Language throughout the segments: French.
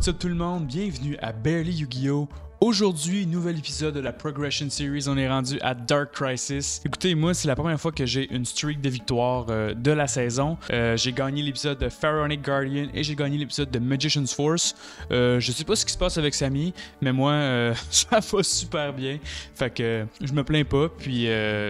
What's up tout le monde, bienvenue à Barely Yu-Gi-Oh! Aujourd'hui, nouvel épisode de la Progression Series, on est rendu à Dark Crisis. Écoutez, moi, c'est la première fois que j'ai une streak de victoire de la saison. J'ai gagné l'épisode de Pharaonic Guardian et j'ai gagné l'épisode de Magician's Force. Je sais pas ce qui se passe avec Samy, mais moi, ça va super bien. Fait que je me plains pas, puis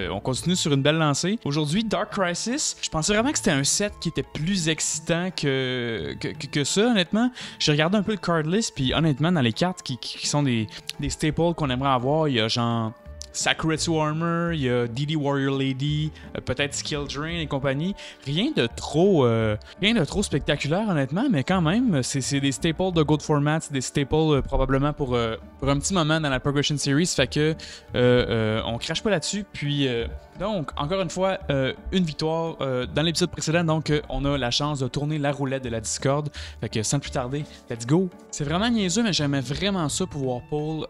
on continue sur une belle lancée. Aujourd'hui, Dark Crisis, je pensais vraiment que c'était un set qui était plus excitant que ça, honnêtement. J'ai regardé un peu le card list, puis honnêtement, dans les cartes qui sont des staples qu'on aimerait avoir, il y a genre Sakuretsu Armor, il y a DD Warrior Lady, peut-être Skill Drain et compagnie. Rien de trop spectaculaire honnêtement, mais quand même, c'est des staples de Gold Format, c'est des staples probablement pour un petit moment dans la Progression Series, fait que on crache pas là-dessus. Puis donc, encore une fois, une victoire dans l'épisode précédent, donc on a la chance de tourner la roulette de la Discord. Fait que sans plus tarder, let's go! C'est vraiment niaiseux, mais j'aimais vraiment ça pouvoir pull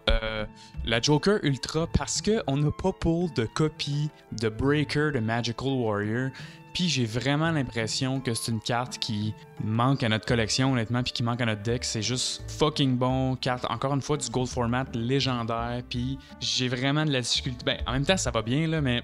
la Joker Ultra parce qu'on n'a pas pull de copie de Breaker de Magical Warrior. Puis j'ai vraiment l'impression que c'est une carte qui manque à notre collection, honnêtement, puis qui manque à notre deck. C'est juste fucking bon. Carte, encore une fois, du Gold Format légendaire. Puis j'ai vraiment de la difficulté. Ben, en même temps, ça va bien, là, mais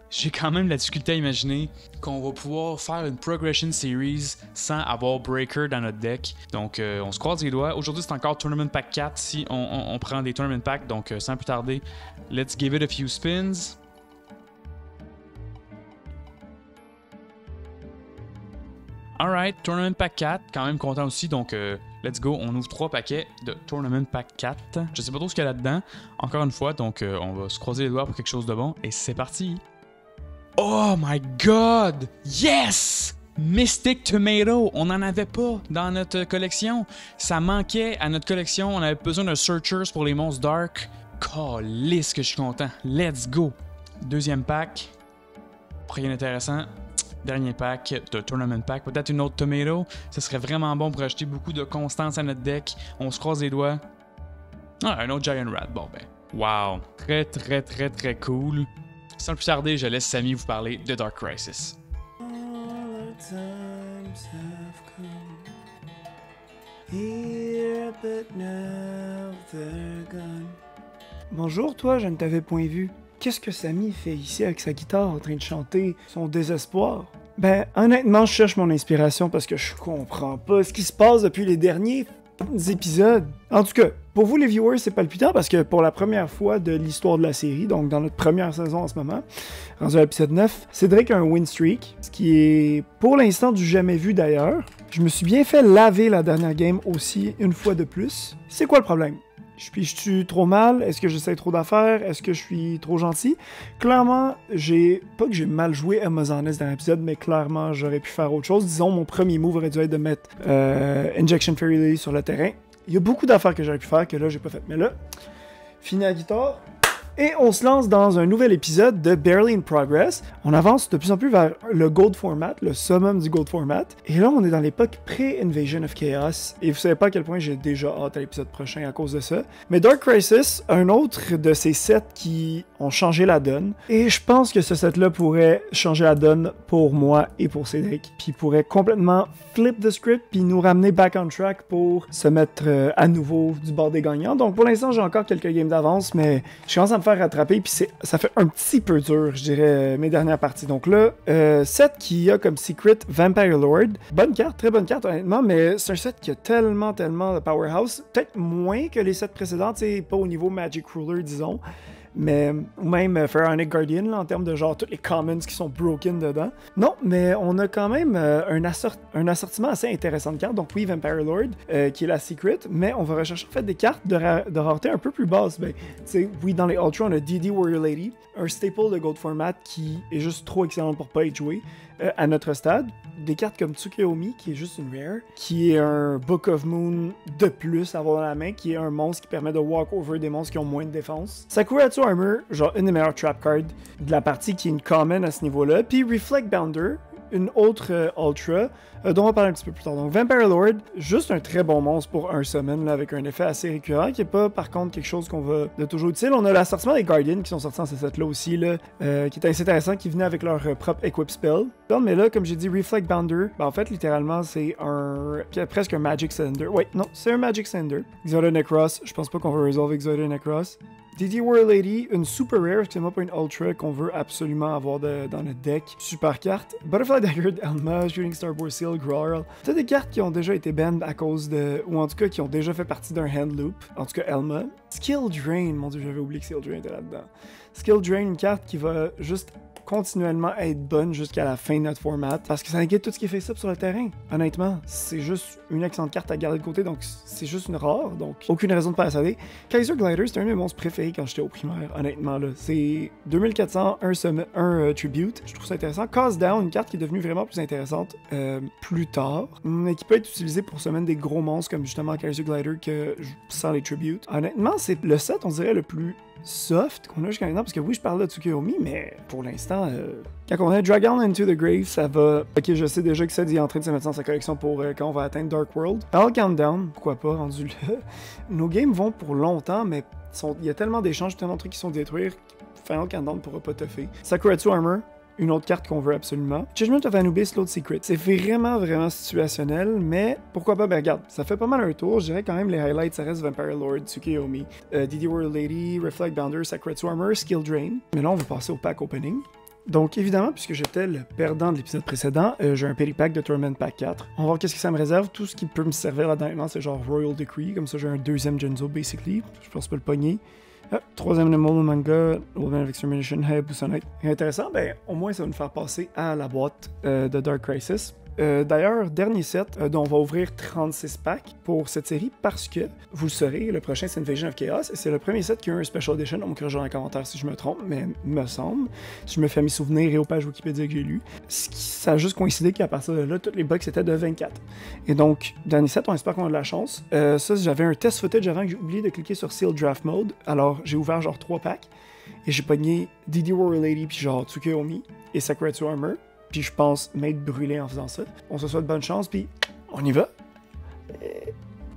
j'ai quand même de la difficulté à imaginer qu'on va pouvoir faire une Progression Series sans avoir Breaker dans notre deck. Donc, on se croise les doigts. Aujourd'hui, c'est encore Tournament Pack 4 si on prend des Tournament Packs. Donc, sans plus tarder, let's give it a few spins. Alright, Tournament Pack 4, quand même content aussi, donc let's go, on ouvre 3 paquets de Tournament Pack 4. Je sais pas trop ce qu'il y a là-dedans, encore une fois, donc on va se croiser les doigts pour quelque chose de bon, et c'est parti! Oh my god! Yes! Mystic Tomato, on n'en avait pas dans notre collection. Ça manquait à notre collection, on avait besoin de Searchers pour les monstres Dark. Calisse que je suis content, let's go! Deuxième pack, rien d'intéressant. Dernier pack de Tournament Pack, peut-être une autre Tomato. Ce serait vraiment bon pour ajouter beaucoup de constance à notre deck. On se croise les doigts. Ah, un autre Giant Rat. Bon ben, wow. Très très très très cool. Sans plus tarder, je laisse Samy vous parler de Dark Crisis. Bonjour toi, je ne t'avais point vu. Qu'est-ce que Samy fait ici avec sa guitare en train de chanter son désespoir? Ben, honnêtement, je cherche mon inspiration parce que je comprends pas ce qui se passe depuis les derniers épisodes. En tout cas, pour vous les viewers, c'est palpitant parce que pour la première fois de l'histoire de la série, donc dans notre première saison en ce moment, rendu à l'épisode 9, Cédric a un win streak, ce qui est pour l'instant du jamais vu d'ailleurs. Je me suis bien fait laver la dernière game aussi une fois de plus. C'est quoi le problème? Je suis trop mal? Est-ce que j'essaie trop d'affaires? Est-ce que je suis trop gentil? Clairement, pas que j'ai mal joué Amazonas dans l'épisode, mais clairement, j'aurais pu faire autre chose. Disons, mon premier move aurait dû être de mettre Injection Fairy Lily sur le terrain. Il y a beaucoup d'affaires que j'aurais pu faire que là, j'ai pas fait. Mais là, fini la guitare. Et on se lance dans un nouvel épisode de Barely in Progress. On avance de plus en plus vers le Gold Format, le summum du Gold Format. Et là, on est dans l'époque pré-Invasion of Chaos. Et vous savez pas à quel point j'ai déjà hâte à l'épisode prochain à cause de ça. Mais Dark Crisis, un autre de ces sets qui ont changé la donne. Et je pense que ce set-là pourrait changer la donne pour moi et pour Cédric. Puis pourrait complètement flip the script puis nous ramener back on track pour se mettre à nouveau du bord des gagnants. Donc pour l'instant, j'ai encore quelques games d'avance, mais je commence à me faire rattraper, puis ça fait un petit peu dur, je dirais, mes dernières parties. Donc là, set qui a comme secret Vampire Lord. Bonne carte, très bonne carte, honnêtement, mais c'est un set qui a tellement de powerhouse. Peut-être moins que les sets précédents, tu sais, pas au niveau Magic Ruler, disons. Mais, ou même Pharaonic Guardian, là, en termes de genre, tous les commons qui sont broken dedans. Non, mais on a quand même un assortiment assez intéressant de cartes. Donc oui, Vampire Lord, qui est la secret, mais on va rechercher en fait des cartes de rareté un peu plus basse. Ben, tu sais, oui, dans les Ultra, on a DD Warrior Lady, un staple de Gold Format qui est juste trop excellent pour pas être joué à notre stade. Des cartes comme Tsukuyomi, qui est juste une rare, qui est un Book of Moon de plus à avoir dans la main, qui est un monstre qui permet de walk over des monstres qui ont moins de défense. Sakuretsu Armor, genre une des meilleures trap cards de la partie, qui est une common à ce niveau-là. Puis Reflect Bounder, une autre Ultra, dont on va parler un petit peu plus tard. Donc Vampire Lord, juste un très bon monstre pour un summon, là, avec un effet assez récurrent, qui n'est pas par contre quelque chose qu'on va de toujours utile. On a l'assortiment des Guardians qui sont sortis dans ce set-là aussi, là, qui est assez intéressant, qui venait avec leur propre Equip Spell. Mais là, comme j'ai dit, Reflect Bounder, ben, en fait, littéralement, c'est presque un Magic Cylinder. Ouais, non, c'est un Magic Cylinder. Exodia Necros, je pense pas qu'on va résolve Exodia Necros. DD War Lady, une super rare, excusez-moi, pas une ultra qu'on veut absolument avoir dans notre deck. Super carte. Butterfly Dagger, Elma, Shooting Star Boar Seal, Growl. C'est des cartes qui ont déjà été banned à cause de. Ou en tout cas qui ont déjà fait partie d'un hand loop. En tout cas, Elma. Skill Drain, mon dieu, j'avais oublié que Skill Drain était là-dedans. Skill Drain, une carte qui va juste continuellement être bonne jusqu'à la fin de notre format parce que ça inquiète tout ce qui est face-up sur le terrain. Honnêtement, c'est juste une excellente carte à garder de côté, donc c'est juste une rare, donc aucune raison de pas la saler. Kaiser Glider, c'est un de mes monstres préférés quand j'étais au primaire, honnêtement là. C'est 2400, un Tribute, je trouve ça intéressant. Cause Down, une carte qui est devenue vraiment plus intéressante plus tard, mais qui peut être utilisée pour summoner des gros monstres comme justement Kaiser Glider que sans les Tributes. Honnêtement, c'est le set, on dirait, le plus soft qu'on a jusqu'à maintenant, parce que oui, je parle de Tsukuyomi, mais pour l'instant, quand on a Dragon Into the Grave, ça va. Ok, je sais déjà que ça est en train de se mettre dans sa collection pour quand on va atteindre Dark World. All Countdown, pourquoi pas, rendu là. Nos games vont pour longtemps, mais il y a tellement d'échanges, tellement de trucs qui sont détruits, Final Countdown pourra pas toffer. Sakuratsu Armor, une autre carte qu'on veut absolument. Judgment of Anubis, l'autre Secret. C'est vraiment situationnel, mais pourquoi pas? Ben regarde, ça fait pas mal un tour. Je dirais quand même les highlights, ça reste Vampire Lord, Tsukuyomi, DD World Lady, Reflect Bounder, Sakuratsu Armor, Skill Drain. Mais là, on va passer au pack opening. Donc évidemment, puisque j'étais le perdant de l'épisode précédent, j'ai un Peri-Pack de Torment Pack 4. On va voir qu'est-ce que ça me réserve. Tout ce qui peut me servir là-dedans, c'est genre Royal Decree. Comme ça, j'ai un deuxième Genzo, basically. Je pense pas le pogner. Troisième Animal Manga, Woman of Extermination, Hayabusa. Intéressant, ben au moins ça va nous faire passer à la boîte de Dark Crisis. D'ailleurs, dernier set dont on va ouvrir 36 packs pour cette série parce que, vous le saurez, le prochain c'est Invasion of Chaos et c'est le premier set qui a eu un Special Edition. On me corrigera dans les commentaires si je me trompe, mais me semble, si je me fais à mes souvenirs et aux pages Wikipédia que j'ai lues, ça a juste coïncidé qu'à partir de là, toutes les box étaient de 24. Et donc, dernier set, on espère qu'on a de la chance. Ça, j'avais un test footage avant que j'ai oublié de cliquer sur Seal Draft Mode, alors j'ai ouvert genre 3 packs et j'ai pogné DD Warrior Lady puis genre Tsukuyomi et Sakuratsu Armor. Puis je pense m'être brûlé en faisant ça. On se souhaite bonne chance, puis on y va.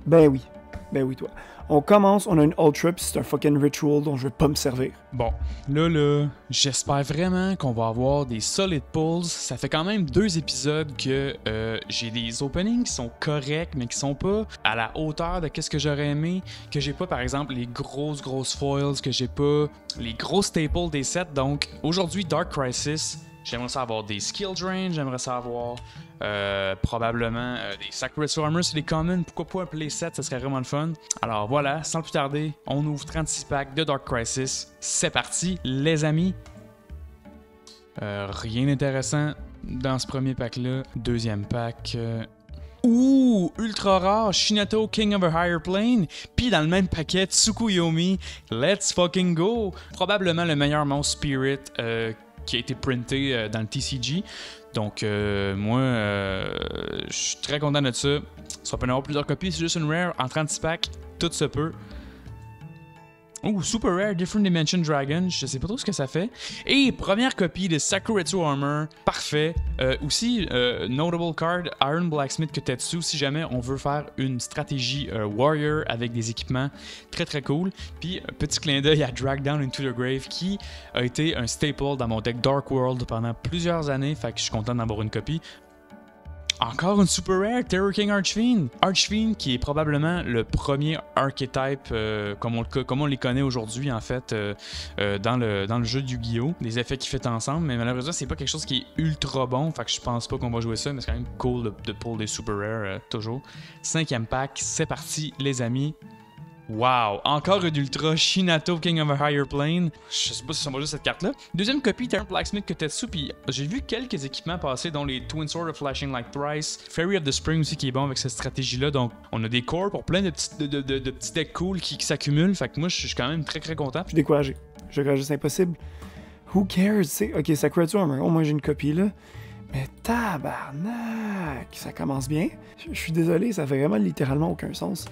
Ben oui toi. On commence, on a une Ultra, puis c'est un fucking ritual dont je vais pas me servir. Bon, là, j'espère vraiment qu'on va avoir des solid pulls. Ça fait quand même 2 épisodes que j'ai des openings qui sont corrects, mais qui sont pas à la hauteur de qu'est-ce que j'aurais aimé. Que j'ai pas, par exemple, les grosses foils, que j'ai pas les gros staples des sets. Donc, aujourd'hui, Dark Crisis, j'aimerais ça avoir des Skill Drain, j'aimerais ça avoir probablement des Sakuratsu Armor, c'est des commons, pourquoi pas un playset, ça serait vraiment le fun. Alors voilà, sans plus tarder, on ouvre 36 packs de Dark Crisis. C'est parti, les amis. Rien d'intéressant dans ce premier pack-là. Deuxième pack... Ouh, ultra rare, Shinato, King of a Higher Plane, puis dans le même paquet, Tsukuyomi, let's fucking go! Probablement le meilleur monstre Spirit qui a été printé dans le TCG. Donc, moi, je suis très content de ça. Ça peut en avoir plusieurs copies, c'est juste une rare en 36 packs, tout se peut. Oh, Super Rare Different Dimension Dragon, je sais pas trop ce que ça fait. Et première copie de Sakuratsu Armor, parfait. Aussi, Notable Card, Iron Blacksmith Kotetsu, si jamais on veut faire une stratégie Warrior avec des équipements très cool. Puis, petit clin d'œil à Drag Down Into the Grave, qui a été un staple dans mon deck Dark World pendant plusieurs années, fait que je suis content d'avoir une copie. Encore une super rare, Terror King Archfiend. Archfiend qui est probablement le premier archetype comme on les connaît aujourd'hui en fait dans le jeu de Yu-Gi-Oh! Des effets qu'ils fait ensemble, mais malheureusement c'est pas quelque chose qui est ultra bon, fait que je pense pas qu'on va jouer ça, mais c'est quand même cool de pull des super rares toujours. 5e pack, c'est parti les amis. Wow! Encore une Ultra Shinato King of a Higher Plane. Je sais pas si ça va juste cette carte-là. Deuxième copie, Terran Blacksmith Kotetsu, puis j'ai vu quelques équipements passer, dont les Twin Sword of Flashing Like Thrice, Fairy of the Spring aussi qui est bon avec cette stratégie-là. Donc, on a des cores pour plein de petits decks cool qui s'accumulent. Fait que moi, je suis quand même très content. Je suis découragé. Je crois juste impossible. Who cares? Ok, Sakuratsu Armor. Au moins, j'ai une copie là. Mais tabarnak! Ça commence bien. Je suis désolé, ça fait vraiment littéralement aucun sens.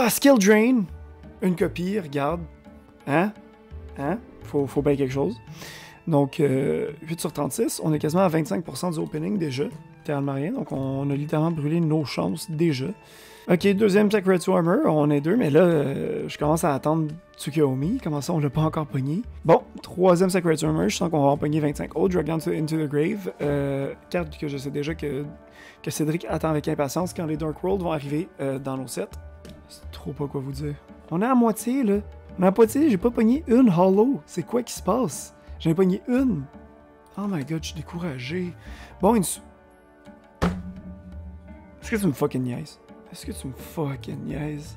Skill Drain, une copie, regarde. Hein? Faut bien quelque chose. Donc, 8 sur 36, on est quasiment à 25% du opening déjà, littéralement rien. Donc, on a littéralement brûlé nos chances déjà. Ok, deuxième Sakura-Tsu Armor, on est deux, mais là, je commence à attendre Tsukuyomi. Comment ça, on l'a pas encore pogné? Bon, troisième Sakura-Tsu Armor, je sens qu'on va en pogner 25. Oh, Drag Down into the Grave. Carte que je sais déjà que Cédric attend avec impatience quand les Dark World vont arriver dans nos sets. C'est trop pas quoi vous dire. On est à moitié, là. On est à moitié, j'ai pas pogné une Hollow. C'est quoi qui se passe? J'en ai pogné une. Oh my god, je suis découragé. Bon, Est-ce que tu me fucking niaises? Est-ce que tu me fucking niaises?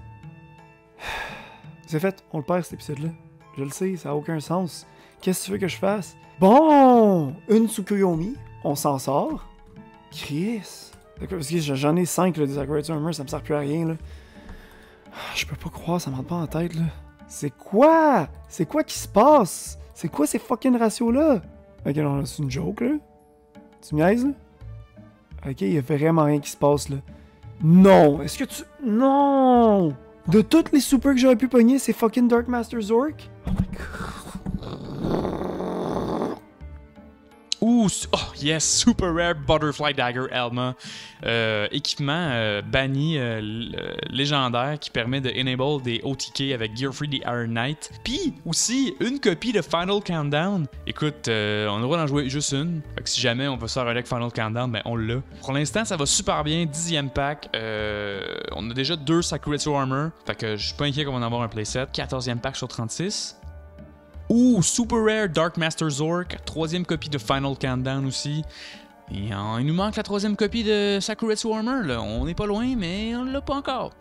C'est fait, on le perd cet épisode-là. Je le sais, ça a aucun sens. Qu'est-ce que tu veux que je fasse? Bon! Une Tsukuyomi, on s'en sort. Chris! Parce que j'en ai 5 là, des Sakura-Tsu Armor, ça me sert plus à rien là. Je peux pas croire, ça me rentre pas en tête là. C'est quoi? C'est quoi qui se passe? C'est quoi ces fucking ratios-là? Ok, non, c'est une joke là. Tu me niaises là? Ok, y a vraiment rien qui se passe là. Non! Est-ce que tu... Non! De toutes les super que j'aurais pu pogner, c'est fucking Dark Master Zork? Oh my god. Ouh, oh yes, super rare Butterfly Dagger Elma. Équipement banni légendaire qui permet de enable des OTK avec Gear Free des Iron Knight. Puis aussi une copie de Final Countdown. Écoute, on a le droit d'en jouer juste une. Fait que si jamais on veut faire un deck Final Countdown, ben on l'a. Pour l'instant, ça va super bien. 10e pack. On a déjà 2 Sakura-Tsu Armor. Fait que je suis pas inquiet qu'on va en avoir un playset. 14e pack sur 36. Ouh, super rare Dark Master Zork, 3e copie de Final Countdown aussi. Et il nous manque la 3e copie de Sakura-Tsu Armor, là. On n'est pas loin, mais on l'a pas encore.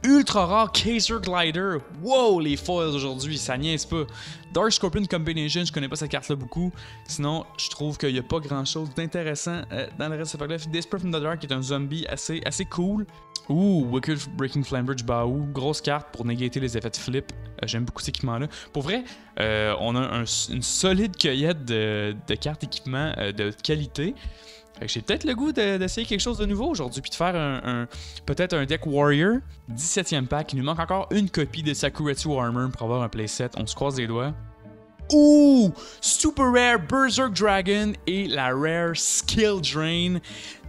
Ultra rare Kaiser Glider. Wow, les foils aujourd'hui, ça niaise pas. Dark Scorpion Combination, je connais pas cette carte-là beaucoup. Sinon, je trouve qu'il y a pas grand-chose d'intéressant dans le reste de ce pack-là. Desperate from the Dark qui est un zombie assez cool. Ouh, Wicked Breaking Flamberge Baou, grosse carte pour négater les effets de flip. J'aime beaucoup cet équipement-là. Pour vrai, on a une solide cueillette de cartes équipement de qualité. Fait que j'ai peut-être le goût d'essayer quelque chose de nouveau aujourd'hui, puis de faire peut-être un deck Warrior. 17e pack, il nous manque encore une copie de Sakura-Tsu Armor pour avoir un playset. On se croise les doigts. Ouh! Super Rare Berserk Dragon et la Rare Skill Drain.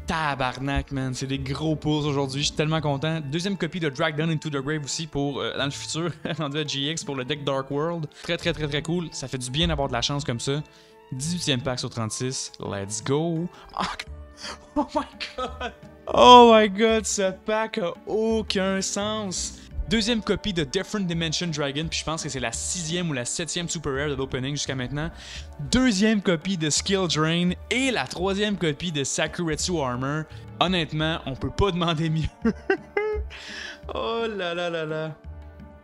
Tabarnak, man, c'est des gros pulls aujourd'hui, je suis tellement content. Deuxième copie de Drag Down into the Grave aussi pour, dans le futur, rendu à GX pour le deck Dark World. Très cool, ça fait du bien d'avoir de la chance comme ça. 18e pack sur 36, let's go. Oh my god! Oh my god, ce pack a aucun sens! Deuxième copie de Different Dimension Dragon, puis je pense que c'est la 6e ou la 7e super rare de l'opening jusqu'à maintenant. Deuxième copie de Skill Drain et la 3e copie de Sakura-Tsu Armor. Honnêtement, on peut pas demander mieux. Oh là là là là.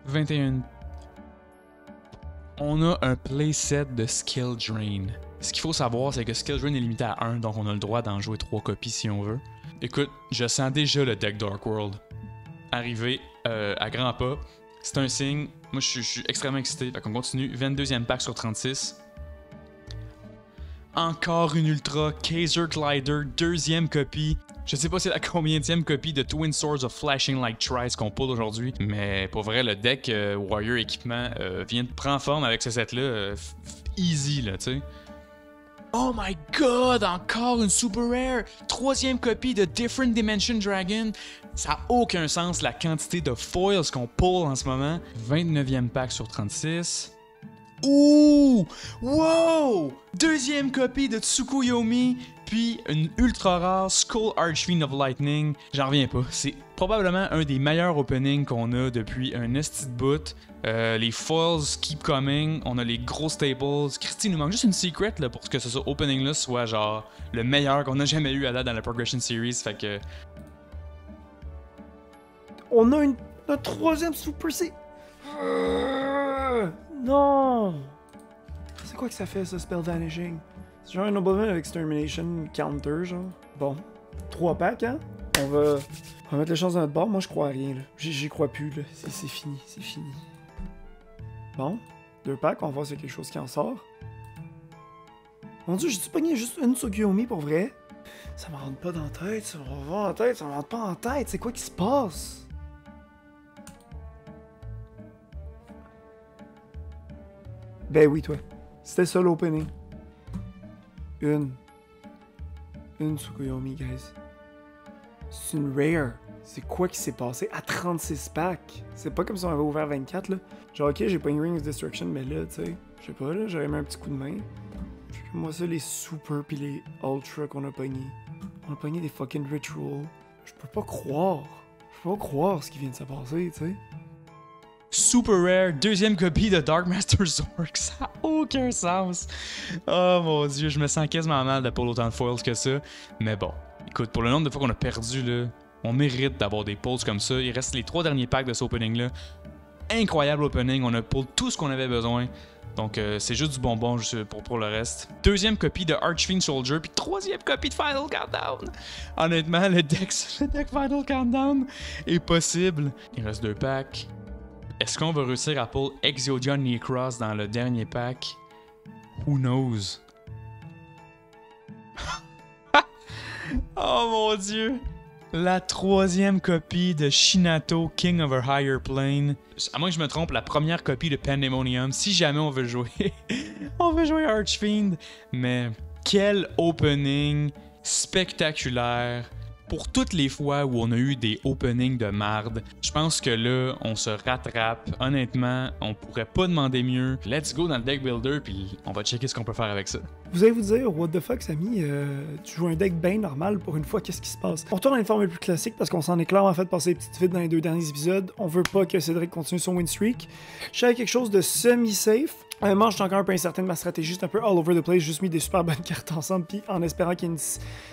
21. On a un playset de Skill Drain. Ce qu'il faut savoir, c'est que Skill Drain est limité à 1, donc on a le droit d'en jouer 3 copies si on veut. Écoute, je sens déjà le deck Dark World arriver à grands pas. C'est un signe. Moi, je suis extrêmement excité. Fait qu'on continue. 22e pack sur 36. Encore une Ultra Kaiser Glider, 2e copie. Je sais pas c'est la combienième copie de Twin Swords of Flashing Like Tries qu'on pull aujourd'hui, mais pour vrai, le deck Warrior équipement vient de prendre forme avec ce set-là. Easy, là, tu sais. Oh my god, encore une super rare! 3e copie de Different Dimension Dragon. Ça n'a aucun sens la quantité de foils qu'on pull en ce moment. 29e pack sur 36. Ouh! Wow! 2e copie de Tsukuyomi, puis une ultra rare Skull Archfiend of Lightning. J'en reviens pas. C'est probablement un des meilleurs openings qu'on a depuis un esti de bout. Les foils keep coming. On a les gros staples. Christy, il nous manque juste une secret là, pour que ce opening-là soit genre le meilleur qu'on a jamais eu à date dans la Progression Series. Fait que. On a notre 3e Super C. Non! C'est quoi que ça fait, ça, Spell Vanishing? C'est genre un Nobleman avec Extermination Counter, genre. Bon. 3 packs, hein? On va mettre les chances de notre bord. Moi, je crois à rien, là. J'y crois plus, là. C'est fini, c'est fini. Bon. 2 packs, on va voir s'il y a quelque chose qui en sort. Mon dieu, j'ai-tu pogné juste une Tsukuyomi pour vrai? Ça me rentre pas dans la tête, ça me rentre pas en tête, ça me rentre pas en tête. C'est quoi qui se passe? Ben oui, toi. C'était ça l'opening. Une Tsukuyomi, guys. C'est une rare. C'est quoi qui s'est passé à 36 packs? C'est pas comme si on avait ouvert 24, là. Genre, ok, j'ai pas une Ring of Destruction, mais là, tu sais, je sais pas, là, j'aurais mis un petit coup de main. Puis moi, ça, les super pis les ultra qu'on a pognés. On a pogné des fucking rituals. Je peux pas croire. Je peux pas croire ce qui vient de se passer, tu sais. Super rare, deuxième copie de Dark Master Zork, ça n'a aucun sens. Oh mon dieu, je me sens quasiment mal de pas autant de foils que ça. Mais bon, écoute, pour le nombre de fois qu'on a perdu, là, on mérite d'avoir des pulls comme ça. Il reste les 3 derniers packs de ce opening-là. Incroyable opening, on a pull tout ce qu'on avait besoin. Donc c'est juste du bonbon pour le reste. Deuxième copie de Archfiend Soldier, puis troisième copie de Final Countdown. Honnêtement, le deck Final Countdown est possible. Il reste 2 packs. Est-ce qu'on va réussir à pull Exodion Necross dans le dernier pack? Who knows? Oh mon dieu! La troisième copie de Shinato, King of a Higher Plane. À moins que je me trompe, la première copie de Pandemonium. Si jamais on veut jouer, on veut jouer Archfiend. Mais quel opening spectaculaire! Pour toutes les fois où on a eu des openings de marde, je pense que là, on se rattrape. Honnêtement, on pourrait pas demander mieux. Let's go dans le deck builder, puis on va checker ce qu'on peut faire avec ça. Vous allez vous dire, what the fuck, Samy, tu joues un deck bien normal pour une fois, qu'est-ce qui se passe? On retourne à une formule plus classique parce qu'on s'en est clairement fait passer des petites vides dans les 2 derniers épisodes. On veut pas que Cédric continue son win streak. Je fais quelque chose de semi-safe. Honnêtement, je suis encore un peu incertain de ma stratégie, c'est un peu all over the place, j'ai juste mis des super bonnes cartes ensemble, puis en espérant qu'il y ait une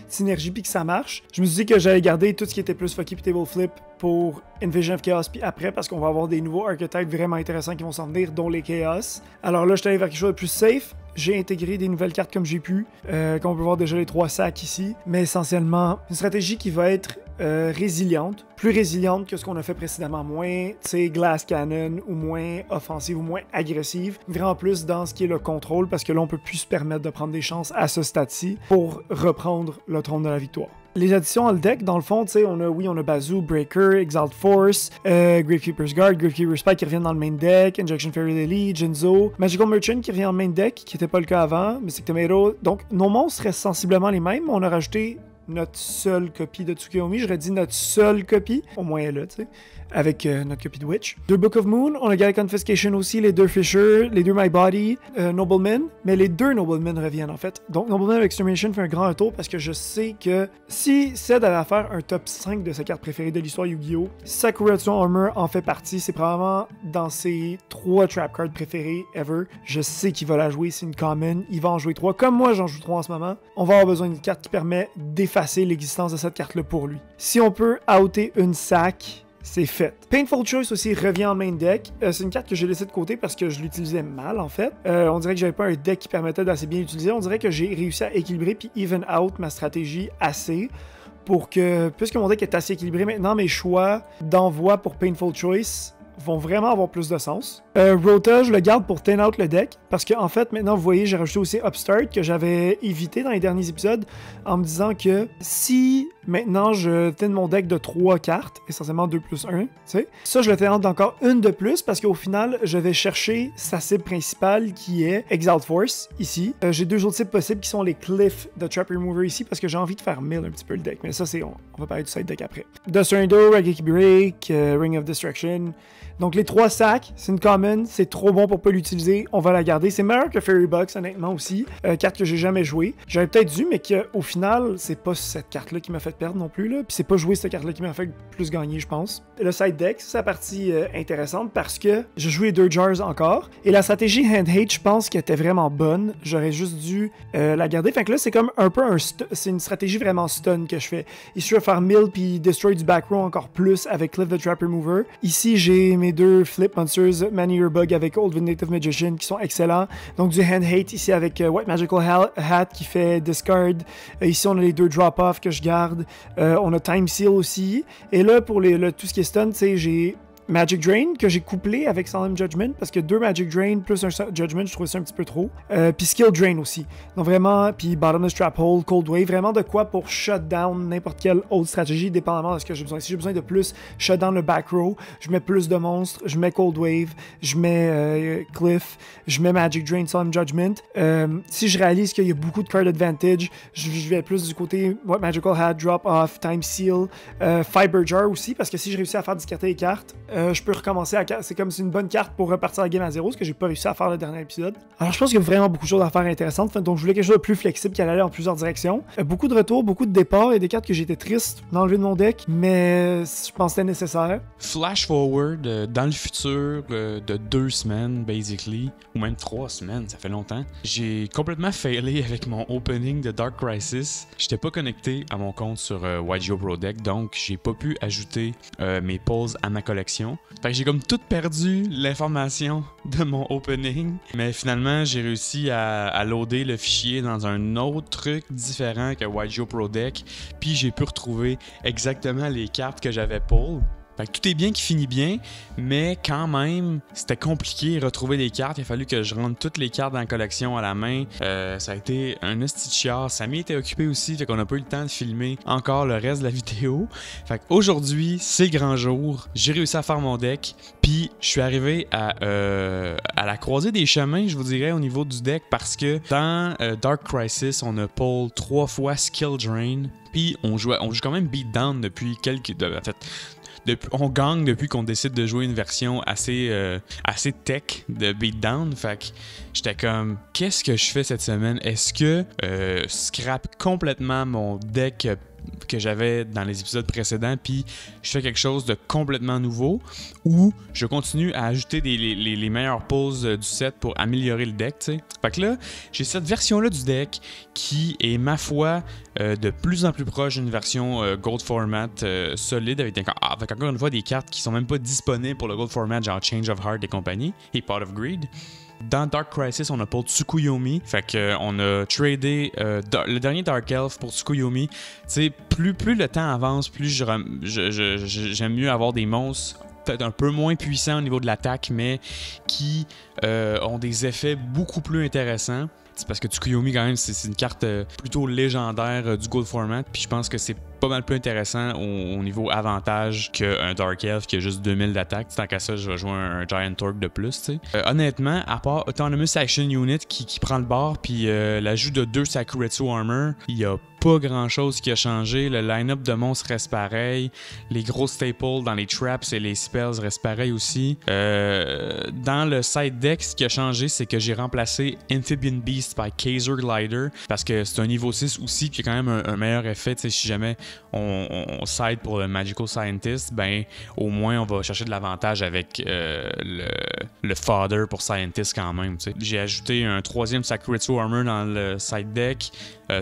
synergie, puis que ça marche. Je me suis dit que j'allais garder tout ce qui était plus fucky puis table flip pour Invasion of Chaos, puis après, parce qu'on va avoir des nouveaux archetypes vraiment intéressants qui vont s'en venir, dont les Chaos. Alors là, je suis allé vers quelque chose de plus safe. J'ai intégré des nouvelles cartes comme j'ai pu, comme on peut voir déjà les 3 sacs ici, mais essentiellement, une stratégie qui va être résiliente, plus résiliente que ce qu'on a fait précédemment, moins, tu sais, glass cannon, ou moins offensive, ou moins agressive, vraiment plus dans ce qui est le contrôle, parce que là, on peut plus se permettre de prendre des chances à ce stade-ci pour reprendre le trône de la victoire. Les additions dans le deck, dans le fond, tu sais, on a Bazoo, Breaker, Exalt Force, Gravekeeper's Guard, Gravekeeper's Spike qui reviennent dans le main deck, Injection Fairy Lily, Jinzo, Magical Merchant qui revient en main deck, qui n'était pas le cas avant, Mystic Tomato. Donc, nos monstres restent sensiblement les mêmes, on a rajouté notre seule copie de Tsukuyomi, j'aurais dit notre seule copie, au moins elle est là, tu sais, avec notre copie de Witch. 2 Book of Moon, on a Gallic Confiscation aussi, les 2 Fisher, les 2 My Body, Nobleman, mais les 2 Noblemen reviennent en fait. Donc Nobleman avec Extermination fait un grand retour parce que je sais que si Ced allait faire un top 5 de ses cartes préférées de l'histoire Yu-Gi-Oh!, Sakura Tsuon Armor en fait partie, c'est probablement dans ses 3 trap cards préférées ever. Je sais qu'il va la jouer, c'est une common, il va en jouer 3, comme moi j'en joue 3 en ce moment. On va avoir besoin d'une carte qui permet d'effacer l'existence de cette carte-là pour lui. Si on peut outer une sac, c'est fait. Painful Choice aussi revient en main deck. C'est une carte que j'ai laissée de côté parce que je l'utilisais mal en fait. On dirait que j'avais pas un deck qui permettait d'assez bien l'utiliser. On dirait que j'ai réussi à équilibrer puis even out ma stratégie assez pour que, puisque mon deck est assez équilibré, maintenant mes choix d'envoi pour Painful Choice vont vraiment avoir plus de sens. Rota, je le garde pour 10 out le deck, parce qu'en fait, maintenant, vous voyez, j'ai rajouté aussi Upstart, que j'avais évité dans les derniers épisodes, en me disant que si maintenant je tin mon deck de 3 cartes, essentiellement 2 plus 1, tu sais, ça, je le tin d'encore une de plus, parce qu'au final, je vais chercher sa cible principale, qui est Exalt Force, ici. J'ai 2 autres cibles possibles, qui sont les Cliff de Trap Remover ici, parce que j'ai envie de faire mill un petit peu le deck, mais ça, c'est on va parler du side deck après. Dust Rando, Rageki Break, Ring of Destruction. Donc les 3 sacs, c'est une common, c'est trop bon pour pas l'utiliser, on va la garder. C'est meilleur que Fairy Box honnêtement aussi, carte que j'ai jamais jouée. J'aurais peut-être dû, mais qu'au final, c'est pas cette carte-là qui m'a fait perdre non plus, là. Puis c'est pas jouer cette carte-là qui m'a fait plus gagner, je pense. Le side deck, c'est sa partie intéressante parce que je joue les 2 Jars encore. Et la stratégie Hand-Hate, je pense qu'elle était vraiment bonne. J'aurais juste dû la garder. Fait que là, c'est comme un peu c'est une stratégie vraiment stun que je fais. Ici, je vais faire mill puis destroy du back row encore plus avec Cliff the Trap Remover. Ici, j'ai mes 2 Flip Monsters, Maneater Bug avec Old Vindictive Magician qui sont excellents. Donc du Hand Hate ici avec White Magical Hat qui fait Discard. Ici, on a les 2 Drop-Off que je garde. On a Time Seal aussi. Et là, pour tout ce qui est stun, tu sais, j'ai Magic Drain que j'ai couplé avec Solemn Judgment parce que 2 Magic Drain plus un Judgment, je trouvais ça un petit peu trop. Puis Skill Drain aussi. Donc vraiment, puis Bottomless Trap Hole, Cold Wave, vraiment de quoi pour shut down n'importe quelle autre stratégie dépendamment de ce que j'ai besoin. Si j'ai besoin de plus shut down le back row, je mets plus de monstres, je mets Cold Wave, je mets Cliff, je mets Magic Drain, Solemn Judgment. Si je réalise qu'il y a beaucoup de card advantage, je vais plus du côté Magical Hat, Drop Off, Time Seal, Fiber Jar aussi, parce que si je réussis à faire discarter les cartes, je peux recommencer c'est comme si une bonne carte pour repartir la game à zéro, ce que j'ai pas réussi à faire le dernier épisode. Alors je pense qu'il y a vraiment beaucoup de choses à faire intéressantes, donc je voulais quelque chose de plus flexible qui allait aller en plusieurs directions. Beaucoup de retours, beaucoup de départs et des cartes que j'étais triste d'enlever de mon deck, mais je pense que c'était nécessaire. Flash forward dans le futur de 2 semaines, basically, ou même 3 semaines, ça fait longtemps. J'ai complètement failé avec mon opening de Dark Crisis. J'étais pas connecté à mon compte sur YGO Pro Deck, donc j'ai pas pu ajouter mes pulls à ma collection. Fait que j'ai comme tout perdu l'information de mon opening, mais finalement j'ai réussi à loader le fichier dans un autre truc différent que YGO Pro Deck, puis j'ai pu retrouver exactement les cartes que j'avais pull. Fait que tout est bien qui finit bien, mais quand même, c'était compliqué de retrouver des cartes. Il a fallu que je rentre toutes les cartes dans la collection à la main. Ça a été un esti de chiard. Samy était occupé aussi, fait qu'on n'a pas eu le temps de filmer encore le reste de la vidéo. Fait qu'aujourd'hui, c'est le grand jour. J'ai réussi à faire mon deck, puis je suis arrivé à la croisée des chemins, je vous dirais, au niveau du deck, parce que dans Dark Crisis, on a pull 3 fois Skill Drain, puis on joue quand même Beatdown depuis on gagne depuis qu'on décide de jouer une version assez tech de Beatdown. Fait que j'étais comme, qu'est-ce que je fais cette semaine? Est-ce que scrap complètement mon deck que j'avais dans les épisodes précédents, puis je fais quelque chose de complètement nouveau, ou je continue à ajouter les meilleures pulls du set pour améliorer le deck, tu sais. Fait que là, j'ai cette version-là du deck qui est, ma foi, de plus en plus proche d'une version Gold Format solide, avec encore une fois des cartes qui sont même pas disponibles pour le Gold Format, genre Change of Heart et compagnie, et Pot of Greed. Dans Dark Crisis, on a pour Tsukuyomi. Fait qu'on a tradé le dernier Dark Elf pour Tsukuyomi. Tu sais, plus le temps avance, plus j'aime mieux avoir des monstres peut-être un peu moins puissants au niveau de l'attaque, mais qui ont des effets beaucoup plus intéressants. C'est parce que Tsukuyomi, quand même, c'est une carte plutôt légendaire du Gold Format. Puis je pense que c'est pas mal plus intéressant au niveau avantage qu'un Dark Elf qui a juste 2000 d'attaque. Tant qu'à ça, je vais jouer un Giant Torque de plus. T'sais. Honnêtement, à part Autonomous Action Unit qui prend le bord, puis l'ajout de 2 Sakuretsu Armor, il y a pas grand chose qui a changé. Le line-up de monstres reste pareil. Les gros staples dans les traps et les spells restent pareils aussi. Dans le side deck, ce qui a changé, c'est que j'ai remplacé Amphibian Beast par Kaiser Glider parce que c'est un niveau 6 aussi qui a quand même un meilleur effet. Si jamais on side pour le Magical Scientist, ben au moins on va chercher de l'avantage avec le fodder pour Scientist quand même. T'sais. J'ai ajouté un 3e Sakuretsu Armor dans le side deck.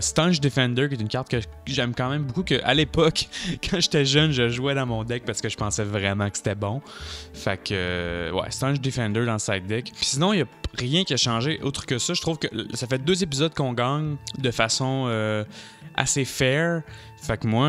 Staunch Defender, qui est une carte que j'aime quand même beaucoup, que à l'époque, quand j'étais jeune, je jouais dans mon deck parce que je pensais vraiment que c'était bon. Fait que, ouais, Staunch Defender dans le side deck. Puis sinon, il n'y a rien qui a changé. Autre que ça, je trouve que ça fait 2 épisodes qu'on gagne de façon assez fair. Fait que moi,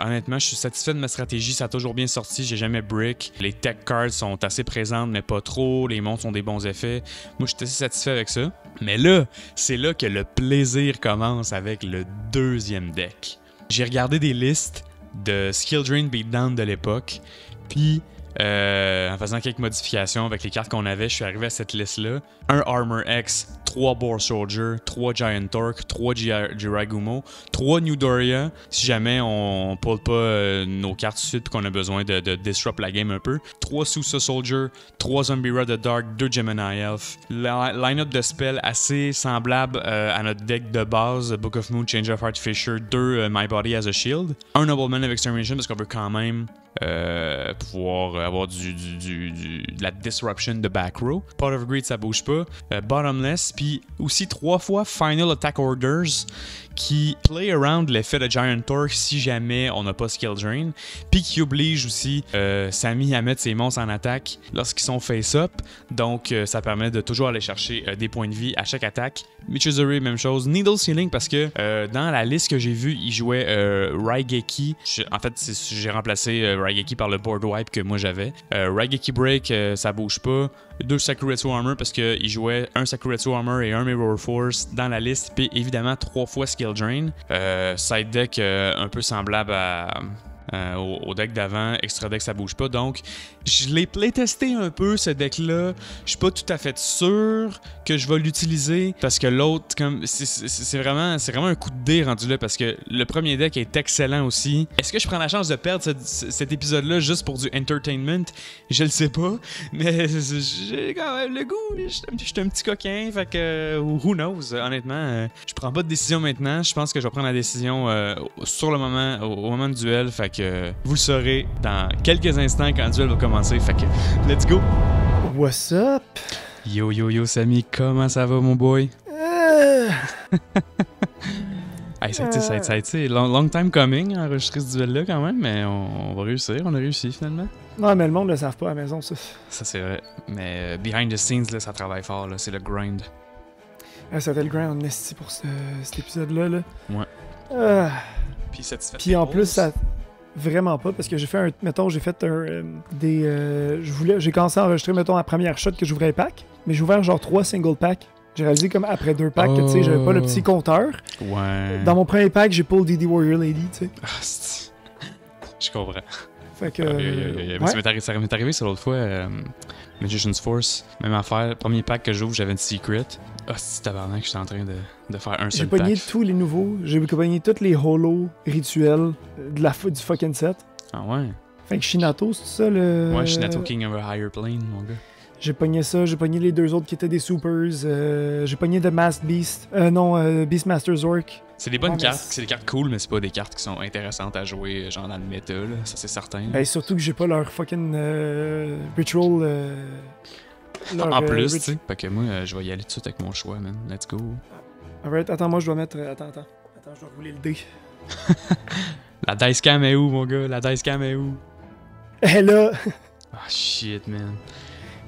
honnêtement, je suis satisfait de ma stratégie. Ça a toujours bien sorti. J'ai jamais brick. Les tech cards sont assez présentes, mais pas trop. Les monstres ont des bons effets. Moi, je suis assez satisfait avec ça. Mais là, c'est là que le plaisir commence avec le 2e deck. J'ai regardé des listes de Skill Drain Beatdown de l'époque. Puis, en faisant quelques modifications avec les cartes qu'on avait, je suis arrivé à cette liste-là. Un Armor X, 3 Boar Soldier, 3 Giant Torque, 3 Jiragumo, 3 New Doria, si jamais on pull pas nos cartes tout de suite et qu'on a besoin de disrupt la game un peu, 3 Sousa Soldier, 3 Zombie Red the Dark, 2 Gemini Elf. Line-up de spells assez semblable à notre deck de base, Book of Moon, Change of Heart Fisher, 2 My Body as a Shield, un Nobleman of Extermination parce qu'on veut quand même pouvoir avoir de la disruption de back row. Pot of Greed, ça bouge pas. Bottomless, puis aussi 3 fois Final Attack Orders, qui play around l'effet de Giant Torque si jamais on n'a pas Skill Drain, puis qui oblige aussi Sammy à mettre ses monstres en attaque lorsqu'ils sont face-up. Donc, ça permet de toujours aller chercher des points de vie à chaque attaque. Michizuri, même chose. Needle Ceiling, parce que dans la liste que j'ai vue, il jouait Raigeki. En fait, j'ai remplacé Raigeki par le board wipe que moi j'avais. Raigeki Break, ça bouge pas. 2 Sakuretsu Armor parce qu'il jouait un Sakuretsu Armor et un Mirror Force dans la liste. Puis évidemment, 3 fois Skill Drain. Side deck un peu semblable au deck d'avant, extra deck ça bouge pas, donc je l'ai playtesté un peu ce deck là, je suis pas tout à fait sûr que je vais l'utiliser parce que l'autre comme c'est vraiment un coup de dé rendu là parce que le premier deck est excellent aussi. Est-ce que je prends la chance de perdre cet épisode là juste pour du entertainment? Je le sais pas, mais j'ai quand même le goût, je suis un petit coquin, fait que who knows, honnêtement, je prends pas de décision maintenant, je pense que je vais prendre la décision sur le moment, au moment du duel, fait que vous le saurez dans quelques instants quand le duel va commencer. Fait que, let's go! What's up? Yo, yo, yo, Samy, comment ça va, mon boy? Hey, ça a été long time coming, enregistrer ce duel-là, quand même, mais on va réussir, on a réussi, finalement. Non, mais le monde ne le savent pas à la maison, ça. Ça, c'est vrai. Mais behind the scenes, là, ça travaille fort, là, c'est le grind. C'était le grind en esti pour cet épisode-là, là. Ouais. Puis satisfait. Puis en plus, ça... Vraiment pas, parce que j'ai fait j'ai commencé à enregistrer, mettons, la première shot que j'ouvrais les packs, mais j'ai ouvert genre 3 single packs. J'ai réalisé comme après 2 packs que, tu sais, j'avais pas le petit compteur. Ouais. Dans mon premier pack, j'ai pas le DD Warrior Lady, tu sais. Je comprends. Fait que... Ouais. Ça m'est arrivé sur l'autre fois, Magician's Force, même affaire. Premier pack que j'ouvre, j'avais une secret. Ah, c'est tabarnak, j'étais en train de faire un seul pack. J'ai pogné tous les nouveaux, j'ai pogné tous les holos rituels du fucking set. Ah ouais? Fait que Shinato, c'est ça le... Ouais, Shinato King of a Higher Plane, mon gars. J'ai pogné ça, j'ai pogné les 2 autres qui étaient des supers, j'ai pogné The Masked Beast, Beastmaster Zork. C'est des bonnes cartes, c'est des cartes cool, mais c'est pas des cartes qui sont intéressantes à jouer genre dans le méta, là. Ça c'est certain. Ben, surtout que j'ai pas leur fucking ritual... en plus, tu sais. Fait que moi, je vais y aller tout de suite avec mon choix, man. Let's go. Alright, attends, moi je dois mettre... Attends, je dois rouler le dé. La dice cam est où, mon gars? La dice cam est où? Elle est là! Ah, shit, man.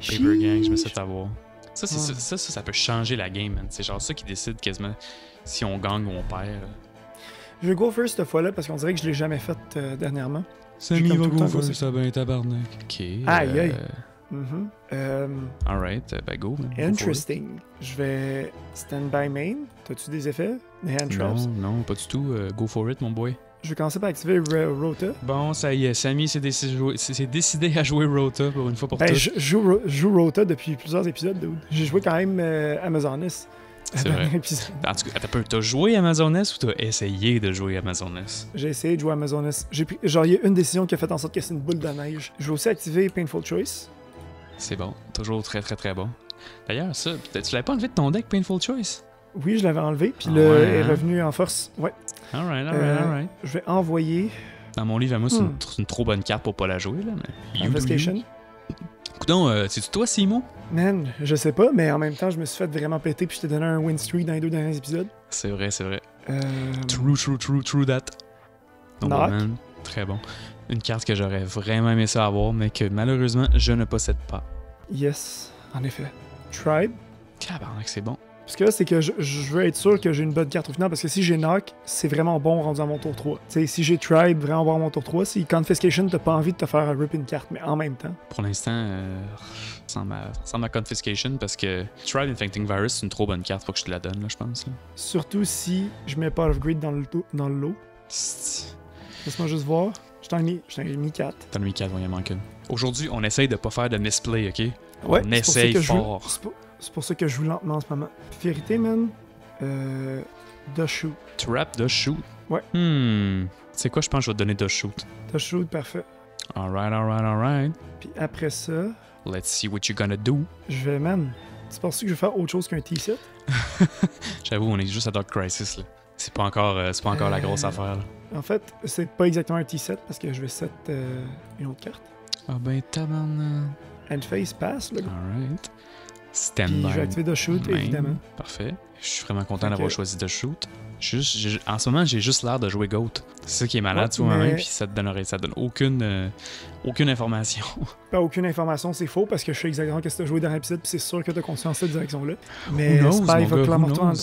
Paper Gang, je me suis fait avoir. Ça peut changer la game, man. C'est genre ça qui décide quasiment si on gagne ou on perd. Je vais go first cette fois-là parce qu'on dirait que je l'ai jamais fait dernièrement. Sammy va go first, ça ben tabarnak. Ok. Aïe. Alright, ben go. Man. Interesting. Je vais stand by main. T'as-tu des effets? Des hand traps? Non, pas du tout. Go for it, mon boy. Je vais commencer par activer Rota. Bon, ça y est, Sammy s'est décidé à jouer Rota pour une fois pour toutes. Je joue Rota depuis plusieurs épisodes, dude. J'ai joué quand même Amazonis. C'est vrai. En tout cas, t'as joué Amazonis ou t'as essayé de jouer Amazonis? J'ai essayé de jouer Amazonis. Genre, il y a une décision qui a fait en sorte que c'est une boule de neige. Je vais aussi activer Painful Choice. C'est bon. Toujours très, très, très bon. D'ailleurs, ça, tu l'avais pas enlevé de ton deck, Painful Choice? Oui, je l'avais enlevé, puis est revenu en force. Ouais. Alright. Je vais envoyer... Dans mon livre à moi, c'est une trop bonne carte pour pas la jouer, là, mais... Confiscation. Coudon, c'est-tu toi, Simon? Man, je sais pas, mais en même temps, je me suis fait vraiment péter puis je t'ai donné un win streak dans les 2 derniers épisodes. C'est vrai. True that. Oh, man, très bon. Une carte que j'aurais vraiment aimé ça avoir, mais que malheureusement, je ne possède pas. Yes, en effet. Tribe. Cabarnak, c'est bon. Parce que là, c'est que je veux être sûr que j'ai une bonne carte au final, parce que si j'ai Knock, c'est vraiment bon rendu à mon tour 3. T'sais, si j'ai Tribe, vraiment bon à mon tour 3, si Confiscation, t'as pas envie de te faire rip une carte, mais en même temps. Pour l'instant, sans ma Confiscation, parce que Tribe Infecting Virus, c'est une trop bonne carte, faut que je te la donne, là, je pense. Là. Surtout si je mets pas of Greed dans le lot. Laisse-moi juste voir. Je t'en ai mis 4. T'en as mis 4, il y en manque une. Aujourd'hui, on essaye de pas faire de misplay, ok? Ouais, on essaye fort. C'est pour ça que je joue lentement en ce moment. Vérité, man. Dodge Shoot. Trap, Dodge Shoot? Ouais. C'est quoi, je pense que je vais te donner Dodge Shoot. Dodge Shoot, parfait. Alright. Puis après ça... Let's see what you're gonna do. Je vais, man... Tu penses que je vais faire autre chose qu'un T-set? J'avoue, on est juste à Dark Crisis, là. C'est pas encore la grosse affaire, là. En fait, c'est pas exactement un T-set parce que je vais set une autre carte. Ah ben, tabarnak. Hand face pass, là. Alright. Stand by. Puis je vais activer The Shoot, évidemment. Parfait. Je suis vraiment content d'avoir choisi The Shoot. En ce moment, j'ai juste l'air de jouer GOAT. C'est ça qui est malade, tu vois, mais... puis ça donne aucune information. Pas aucune information, c'est faux, parce que je sais exactement qu'est-ce que tu as joué dans l'épisode, puis c'est sûr que tu as continué dans cette direction-là. Mais Spy va clairement retourner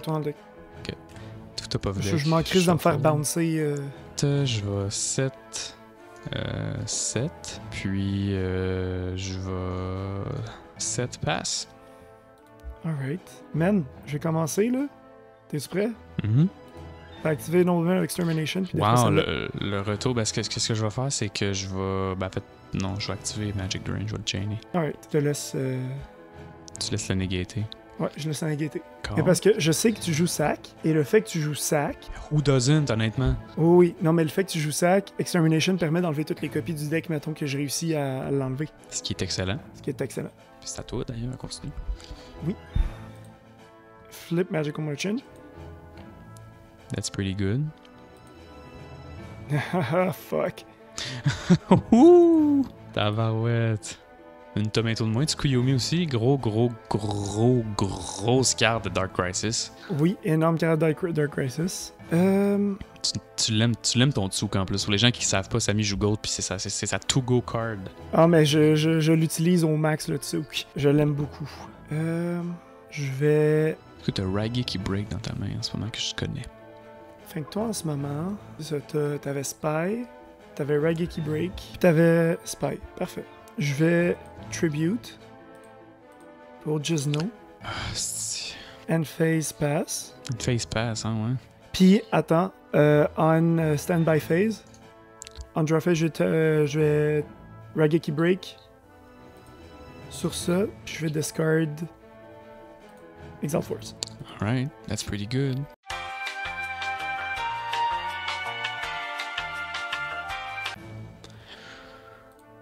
dans le deck. Ok. Tout a pas vu. Je m'en crise de me faire bouncer. Je vais 7. 7. Puis je vais 7 pass. Alright. Man, je vais commencer là. T'es-tu prêt? Mm-hmm. Fait activer Noble Extermination. Puis wow, le retour, ben, ce que je vais faire, c'est que je vais. Ben, en fait, non, je vais activer Magic Drain, je vais le chainer. Alright, je te laisse. Tu laisses le négater. Ouais, je laisse le négater. Mais parce que je sais que tu joues sac, et le fait que tu joues sac. Who doesn't, honnêtement? Oh oui, non, mais le fait que tu joues sac, Extermination permet d'enlever toutes les copies du deck, mettons que j'ai réussi à l'enlever. Ce qui est excellent. Ce qui est excellent. Puis c'est à toi d'ailleurs, continue. Oui. Flip Magical Merchant. That's pretty good. Haha, fuck. Ouh! Tabarouette. Une tomato de moins, Tsukuyomi aussi. Grosse carte de Dark Crisis. Oui, énorme carte de Dark Crisis. Tu l'aimes ton Tsuku en plus. Pour les gens qui savent pas, Samy joue Gold, puis c'est sa to-go card. Ah, mais je l'utilise au max, le Tsuku. Je l'aime beaucoup. Je vais... Écoute, t'as Raggy qui break dans ta main en ce moment que je connais. Fait que toi, en ce moment, t'avais Spy, t'avais Raggy qui break, puis t'avais Spy. Parfait. Je vais Tribute pour Gizno. And Phase Pass. Une Phase Pass, hein, ouais. Puis, attends, on Standby Phase. On Draw Phase, je vais Raggy qui break. Sur ça, je vais discard Exalt Force. Alright, that's pretty good.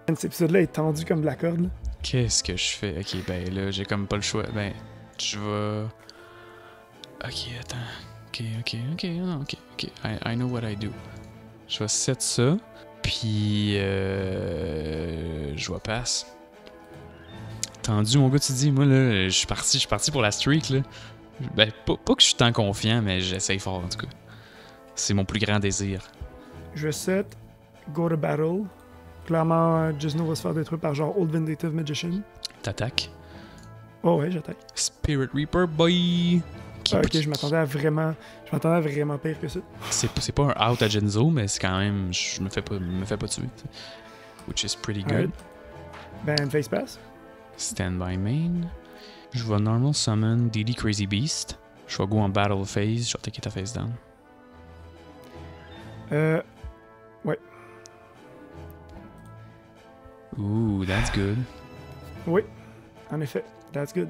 Cet épisode-là est tendu comme de la corde. Là. Qu'est-ce que je fais? Ok, ben là, j'ai comme pas le choix. Ben, je vais... Ok, attends. Ok. I know what I do. Je vais set ça, puis je vais pass. Tendu, mon gars, tu dis, moi là, je suis parti pour la streak là. Ben, pas que je suis tant confiant, mais j'essaye fort en tout cas. C'est mon plus grand désir. Je vais set Go to Battle. Clairement, Gizno va se faire détruire par genre Old Vindicative Magician. T'attaques? Oh ouais, j'attaque. Spirit Reaper, boy! Ok, je m'attendais à vraiment pire que ça. C'est pas un out à Genzo, mais c'est quand même... Je me fais pas tuer. Which is pretty good. Alright. Ben, Face Pass. Stand by main. Je vais normal summon DD Crazy Beast. Je vais go en battle phase. Je vais attaquer ta face down. Ouais. Ooh, that's good. Oui, en effet, that's good.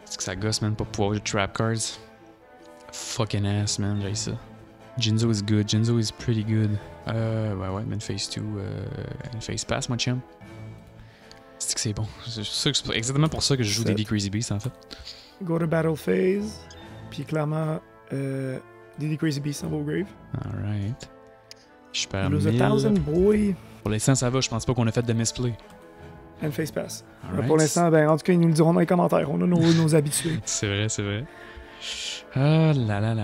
C'est que ça gosse, man, pas pouvoir jouer de trap cards. Fucking ass, man, j'ai ça. Jinzo is good, Jinzo is pretty good. Ouais, mais phase 2, phase pass, moi, chum. C'est que c'est bon. C'est exactement pour ça que je joue DD Crazy Beast, en fait. Go to battle phase, puis clairement, DD Crazy Beast en beau grave. Alright. Je perds Lose 1000. 1000, boy. Pour l'instant, ça va, je pense pas qu'on a fait de misplay. And face pass. Alright. Pour l'instant, ben, en tout cas, ils nous le diront dans les commentaires. On a nos habitués. C'est vrai. Ah là.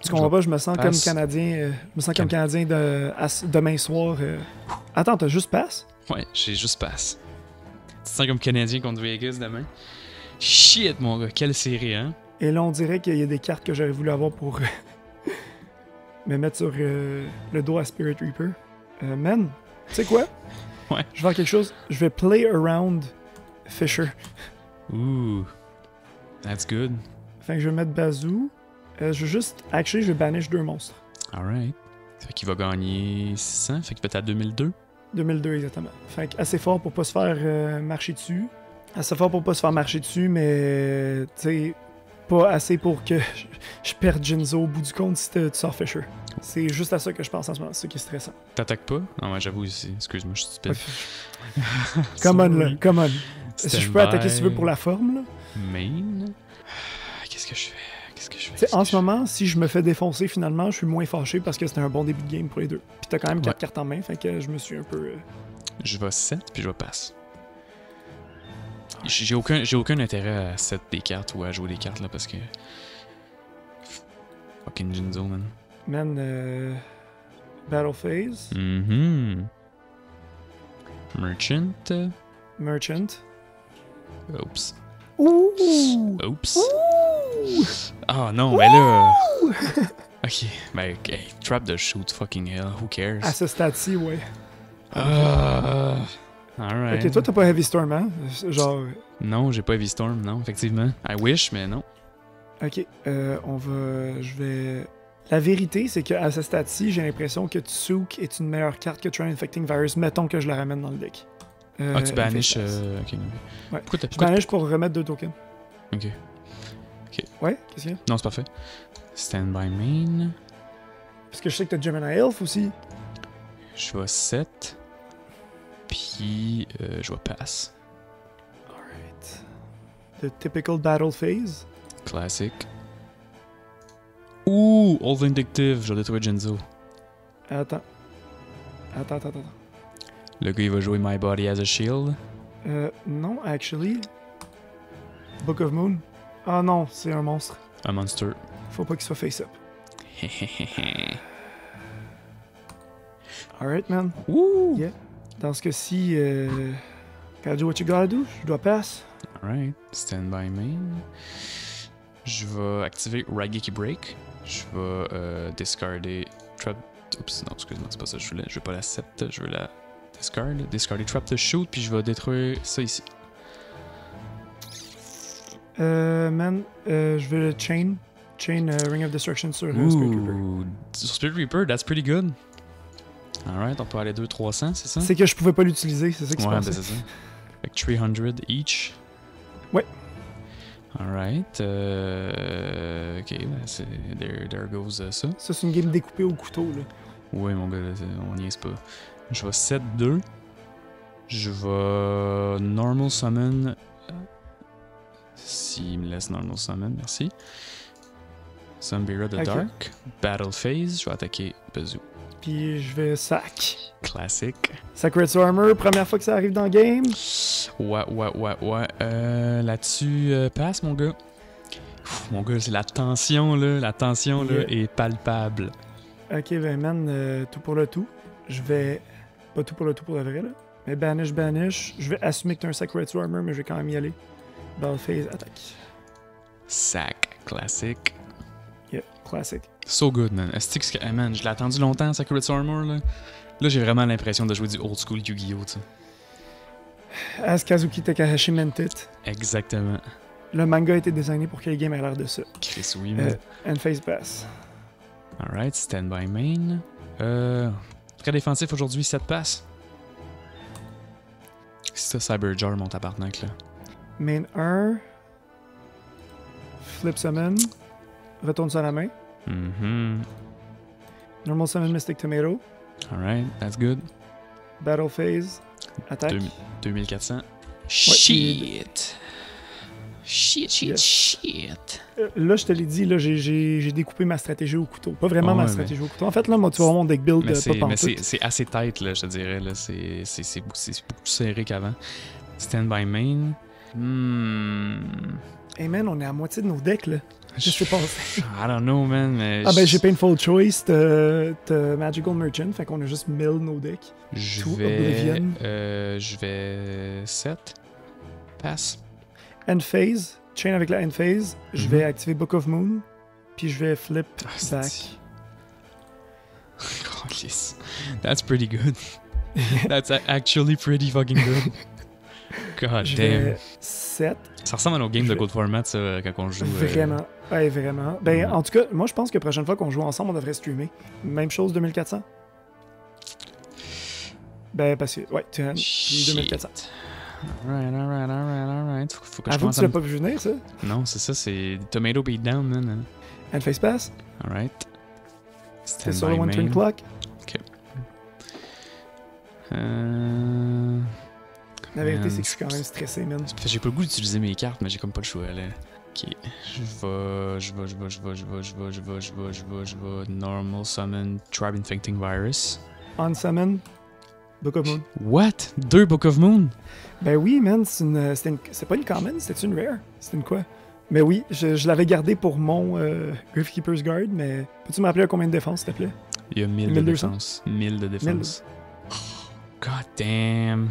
Tu comprends pas, je me sens comme Canadien. Je me sens comme Canadien demain soir. Attends, t'as juste passe? Ouais, j'ai juste passe. Tu te sens comme Canadien contre Vegas demain? Shit, mon gars, quelle série, hein? Et là, on dirait qu'il y a des cartes que j'aurais voulu avoir pour me mettre sur le dos à Spirit Reaper. Man, tu sais quoi? Ouais. Je vais faire quelque chose. Je vais play around Fisher. Ooh, that's good. Fait que je vais mettre Bazoo. Je vais banish 2 monstres. Alright. Fait qu'il va gagner 600, fait qu'il peut être à 2002. 2002 exactement. Fait que assez fort pour pas se faire marcher dessus. Assez fort pour pas se faire marcher dessus, mais tu sais, pas assez pour que je perde Jinzo au bout du compte si tu sors Fisher. C'est juste à ça que je pense en ce moment, c'est ça qui est stressant. T'attaques pas? Non, ouais, j'avoue aussi. Excuse-moi, je suis stupide. Come on, là, come on. Si je peux attaquer si tu veux pour la forme, là. Main? Qu'est-ce que je fais? T'sais, en ce moment, si je me fais défoncer finalement, je suis moins fâché parce que c'était un bon début de game pour les deux. Puis t'as quand même 4 cartes en main, fait que je me suis un peu... Je vais 7 puis je vais passe. j'ai aucun intérêt à set des cartes ou à jouer des cartes là parce que. Fucking Jinzo, man. Man, Battle Phase. Merchant. Merchant. Oups. Ouh! Oups. Ah non, mais là. Ok, ben, okay. Trap the shoot, fucking hell, who cares? À ce stade-ci, ouais. Alright. Ok, toi, t'as pas Heavy Storm, hein? Genre. Non, j'ai pas Heavy Storm, non, effectivement. I wish, mais non. Ok, je vais. La vérité, c'est qu'à ce stade-ci, j'ai l'impression que Tsouk est une meilleure carte que Try Infecting Virus. Mettons que je la ramène dans le deck. Tu banishes. Ok. Ouais. Pourquoi Je banish pour remettre 2 tokens. Ok. Ouais, qu'est-ce qu'il y a? Non, c'est parfait. Stand by main. Parce que je sais que t'as Gemini Elf aussi. Je vais 7. Puis je vais pass. Alright. The typical battle phase. Classic. Ouh, Old Vindictive, je vais détruire Jinzo. Attends. Le gars, il va jouer My Body as a Shield. Non, actually. Book of Moon. Ah non, c'est un monstre. Un monster. Faut pas qu'il soit face-up. Alright, man. Ouh! Yeah. Dans ce cas-ci, gotta do what you gotta do. Je dois pass. Alright, stand by main. Je vais activer Raigeki Break. Je vais discarder Trap. Oups, non, excuse-moi, c'est pas ça que je voulais. Je veux pas la 7, je veux la discard. Discarder Trap to Shoot, puis je vais détruire ça ici. Man, je veux le Chain. Ring of Destruction sur Spirit Reaper. Sur Spirit Reaper, that's pretty good. Alright, on peut aller 200-300, c'est ça? C'est que je pouvais pas l'utiliser, c'est ça qui se Ouais, passe. ben c'est ça. Fait que 300 each. Ouais. Alright. Ok, ben c'est. There goes ça. Ça, c'est une game découpée au couteau, là. Ouais, mon gars, là, on niaise pas. Je vais 7-2. Je vais normal summon. S'il me laisse normal summon, merci. Sunbearer the Dark. Battle Phase, je vais attaquer Bazoo. Puis je vais sac. Classic. Sacred Armor, première fois que ça arrive dans le game. Ouais. Là-dessus, passe, mon gars. Mon gars, c'est la tension, là. La tension, là, est palpable. Ok, ben man, tout pour le tout. Je vais... Pas tout pour le tout pour le vrai, là. Mais banish. Je vais assumer que t'as un Sacred Armor, mais je vais quand même y aller. Battle Phase, attaque. Sac. Classic. Yeah, classic. So good, man. Hey, man, je l'ai attendu longtemps, Sacred Armor, là. Là, j'ai vraiment l'impression de jouer du old school Yu-Gi-Oh!, tu sais. As Kazuki Takahashi meant it. Exactement. Le manga a été designé pour que le game ait l'air de ça. Chris, oui, man. And face pass. Alright, stand by main. Très défensif aujourd'hui, 7 passes. C'est ça, Cyberjar, mon tabarnak, là. Main 1. Flip summon. Retourne sur la main. Normal summon Mystic Tomato. Alright, that's good. Battle phase. Attaque. 2400. Shit. Là, je te l'ai dit, là, j'ai découpé ma stratégie au couteau. Pas vraiment ma stratégie au couteau. En fait, là, moi, tu vois mon deck build pas pantoute. C'est assez tight, là, je te dirais. Là. C'est beaucoup plus serré qu'avant. Stand by main. Hey man, on est à moitié de nos decks, là. Qu'est-ce qui s'est passé? I don't know, man. Mais j'ai Painful Choice, t'as Magical Merchant, fait qu'on a juste mill nos decks. Je vais 7. Pass. End phase, chain avec la end phase, je vais activer Book of Moon, puis je vais flip back. Oh, yes. That's pretty good. That's actually pretty fucking good. God je damn. Vais 7. Ça ressemble à nos games de Gold Format, ça, quand on joue. Vraiment. Ouais, vraiment. Ben, en tout cas, moi, je pense que la prochaine fois qu'on joue ensemble, on devrait streamer. Même chose, 2400. Ben, parce que, ouais, tu as 2400. Alright. Faut que je avoue que tu l'as pas vu venir, ça? Non, c'est ça, c'est Tomato Beatdown, man. And face pass? Alright. C'est sur le one turn clock? Ok. La vérité, c'est que je suis quand même stressé, man. J'ai pas le goût d'utiliser mes cartes, mais j'ai comme pas le choix, là. Ok. Je vais normal summon Tribe Infecting Virus. On summon. Book of Moon. What? 2 Book of Moon? Ben oui, man, c'est pas une common, c'était une rare. C'était une quoi? Mais oui, je l'avais gardé pour mon Gravkeeper's Guard, mais peux-tu me rappeler à combien de défense, s'il te plaît? Il y a 1000 de 1200. défense. 1000 de défense. God damn.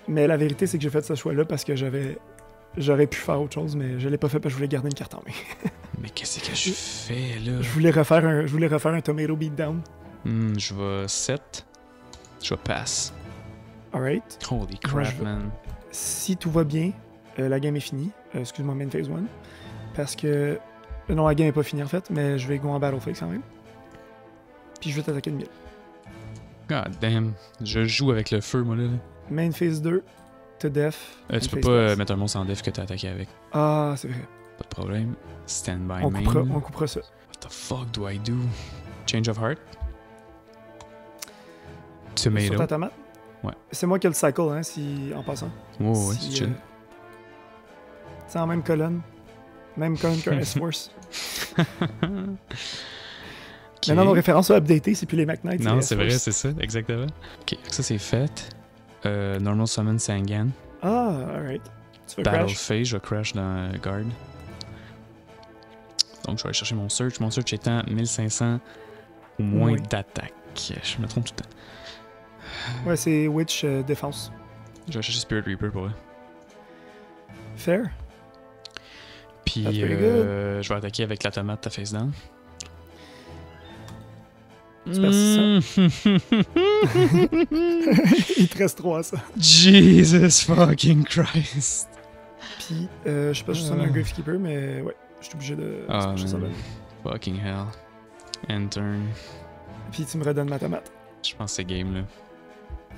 Mais la vérité, c'est que j'ai fait ce choix-là parce que j'aurais pu faire autre chose, mais je l'ai pas fait parce que je voulais garder une carte en main. Mais qu'est-ce que je fais, là? Je voulais refaire un Tomato Beatdown. Je vais 7. Je vais pass. Alright. Holy crap, man. Si tout va bien, la game est finie. Excuse-moi, main phase 1. Parce que... non, la game est pas finie, en fait, mais je vais go en battle phase quand même. Puis je vais t'attaquer de 1000. God damn. Je joue avec le feu, moi, là. Main phase 2, to def. Tu peux pas mettre un monstre en def que t'as attaqué avec. Ah, c'est vrai. Pas de problème. Stand by On main. coupera ça. What the fuck do I do? Change of heart? Sur ta Tomato. tomate? Ouais. C'est moi qui ai le cycle, hein, en passant. Oh, ouais, Si, c'est chill. c'est en même colonne. Même colonne qu'un S-Force. Okay. Maintenant, nos références sont updatées, c'est plus les McKnights. Non, les c'est vrai, S-Force. c'est ça, exactement. Ok, ça c'est fait. Normal Summon Sangan. Ah, alright. Tu veux Battle crash? Phase, je crash dans Guard. Donc je vais aller chercher mon search. Mon search étant 1500 ou moins Oui. d'attaque. Je me trompe tout le temps. Ouais, c'est Witch défense. Je vais chercher Spirit Reaper pour eux. Fair. Puis That's pretty je vais attaquer avec la tomate ta face down. Tu passes Il te reste 3 ça. Jesus fucking Christ. Puis, je sais pas si je suis un Gravekeeper, mais ouais, je suis obligé de. Ah, je man. Fucking hell. End turn. Puis tu me redonnes ma tomate. Je pense que c'est game là.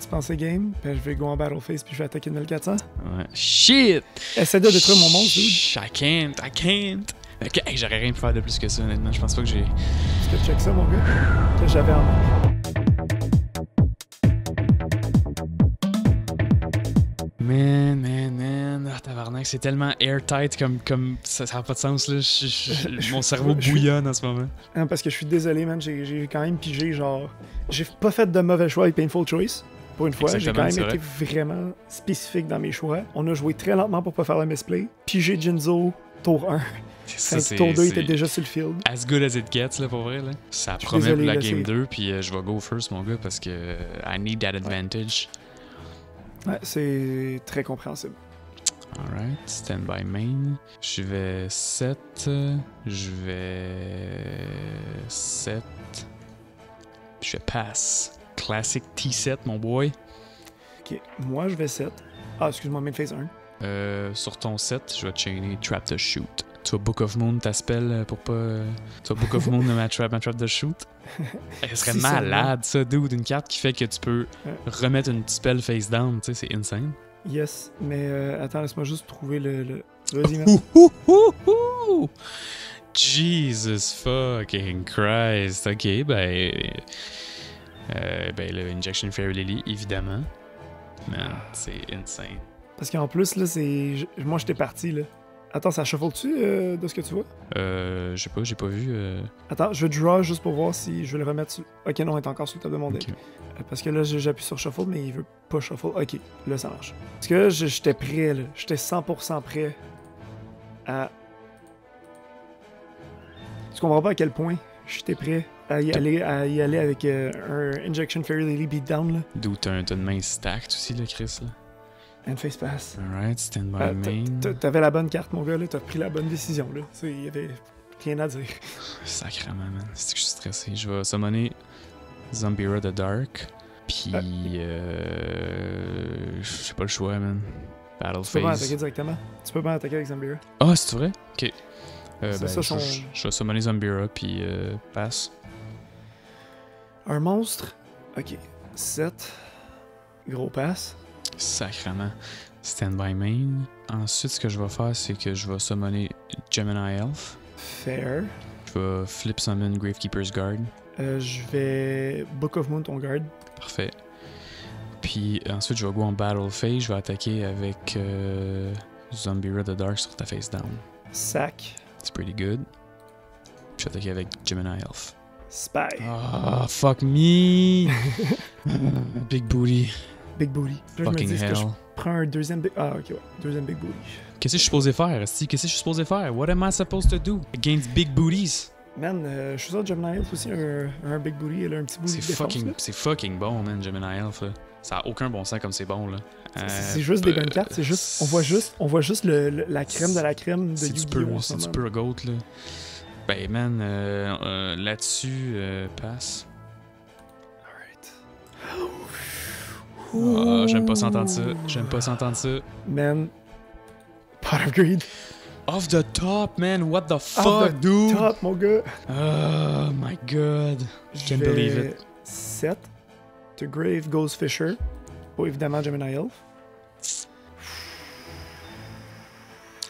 Tu penses c'est game? Ben, je vais go en battle phase puis je vais attaquer de 1400. Ouais. Shit! Essaie de détruire mon monstre, dude. I can't. Ok, hey, j'aurais rien pu faire de plus que ça, honnêtement. Je pense pas que j'ai. Est-ce que tu check ça, mon gars? Que j'avais en main. Man. Ah, tabarnak, c'est tellement airtight comme ça n'a pas de sens, là. Mon cerveau bouillonne en ce moment. Hein, parce que je suis désolé, man. J'ai quand même pigé, genre. J'ai pas fait de mauvais choix avec Painful Choice. Pour une fois, j'ai quand Exactement, même été vraiment spécifique dans mes choix. On a joué très lentement pour pas faire le misplay. Pigé Jinzo, tour 1. Ça, Tour 2 était déjà sur le field. As good as it gets, là, pour vrai, là. Ça suis promet désolé, pour la là, game c'est- 2, puis je vais go first, mon gars, parce que I need that advantage. Ouais, c'est très compréhensible. Alright, stand by main. Je vais 7. Je vais 7. Je vais pass. Classic T7, mon boy. Ok, moi je vais 7. Ah, excuse-moi, main phase 1. Sur ton 7, je vais chainer Trap to Shoot. Tu vas Book of Moon ta spell pour pas. Tu vas Book of Moon de ma trap to Shoot. Ce serait Si malade, ça, dude. Une carte qui fait que tu peux Ouais. remettre une spell face down, tu sais, c'est insane. Yes, mais attends, laisse-moi juste trouver le... Vas-y, man. Ouh! Jesus fucking Christ. Ok, ben le Injection Fairy Lily, évidemment. Man, c'est insane. Parce qu'en plus, là, c'est... Moi, j'étais parti, là. Attends, ça shuffle-tu de ce que tu vois? Je sais pas, j'ai pas vu. Attends, je vais draw juste pour voir si je vais le remettre sur... Ok, non, il est encore sur le top de mon deck. Ok. Parce que là, j'appuie sur shuffle, mais il veut pas shuffle. Ok, là, ça marche. Parce que là, j'étais prêt, là. J'étais 100% prêt à... Tu comprends pas à quel point j'étais prêt à y aller avec un Injection Fairy Lily Beatdown, là. D'où t'as une main stacked aussi, là, Chris, là. And face pass. Alright, stand by main. T'avais la bonne carte, mon gars, là. T'as pris la bonne décision, là. Il y avait rien à dire. Sacrément, man. C'est que je suis stressé. Je vais summoner Zambira the Dark. Puis, j'ai pas le choix, man. Battle Tu peux pas phase. attaquer directement. Tu peux pas attaquer avec Zambira. Ah, c'est vrai? Ok. C'est ça, je vais summoner Zambira, puis passe. Un monstre. Ok. 7. Gros pass. Sacrément. Stand by main. Ensuite, ce que je vais faire, c'est que je vais summoner Gemini Elf. Fair. Je vais flip summon Gravekeeper's Guard. Je vais Book of Moon ton guard. Parfait. Puis ensuite, je vais go en Battle Phase. Je vais attaquer avec Zambira the Dark sur ta face down. Sac. C'est pretty good. Je vais attaquer avec Gemini Elf. Spy. Ah, fuck me! Big booty. Big booty. Puis là, je me Fucking dis, est-ce que je hell. prends un deuxième big... Ah, ok, ouais. Deuxième big booty. Qu'est-ce que je suis supposé faire, Esti? Qu'est-ce que je suis supposé faire? What am I supposed to do against big booties? Man, je suis sûr que Gemini Elf aussi, un big booty, elle a un petit booty de défense, là. C'est fucking bon, man, Gemini Elf. Là. Ça a aucun bon sens comme c'est bon, là. C'est juste des bonnes cartes, c'est juste... On voit juste la crème de la crème de C'est du Yu-Gi-Oh! pur, c'est du pur goat, là. Ben, man, là-dessus, passe. Alright. Ah, j'aime pas s'entendre ça. J'aime pas s'entendre ça. Man. Pot of Greed. Off the top, man. What the fuck, Off the dude? top, mon gars. Oh my god. Can't believe it. 7. To Grave Ghost Fisher. Pas évidemment Gemini Elf.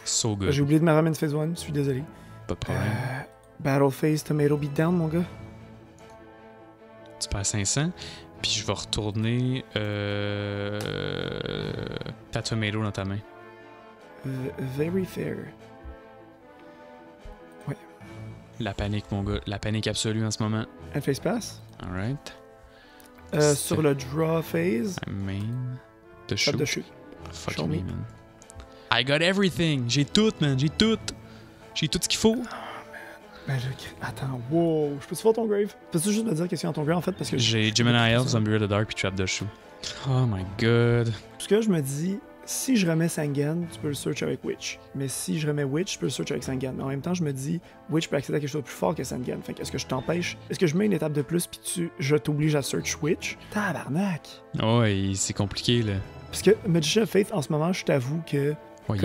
So good. J'ai oublié de me ramener Phase 1, je suis désolé. Pas de problème. Battle Phase Tomato Beatdown, mon gars. Tu perds 500. Puis je vais retourner ta tomato dans ta main. Very fair. Ouais. La panique, mon gars. La panique absolue en ce moment. And Phase Pass. Alright. Sur le Draw Phase. I mean... The Shot shoot. de shoot. Fuck Show me, me. man. I got everything. J'ai tout, man. J'ai tout. J'ai tout ce qu'il faut. Ben là, attends, wow. Je peux-tu voir ton grave? Peux-tu juste me dire qu'est-ce qu'il y a dans ton grave en fait? Parce que J'ai Gemini Elf, Zombie of the Dark, puis Trap the Shoe. Oh my god. Parce que je me dis, si je remets Sangan, tu peux le search avec Witch. Mais si je remets Witch, tu peux le search avec Sangan. Mais en même temps, je me dis, Witch peut accéder à quelque chose de plus fort que Sangan. Fait que est-ce que je t'empêche? Est-ce que je mets une étape de plus puis je t'oblige à search Witch? Tabarnak! Ouais, c'est compliqué, là. Parce que Magician of Faith, en ce moment, je t'avoue que... Ouais,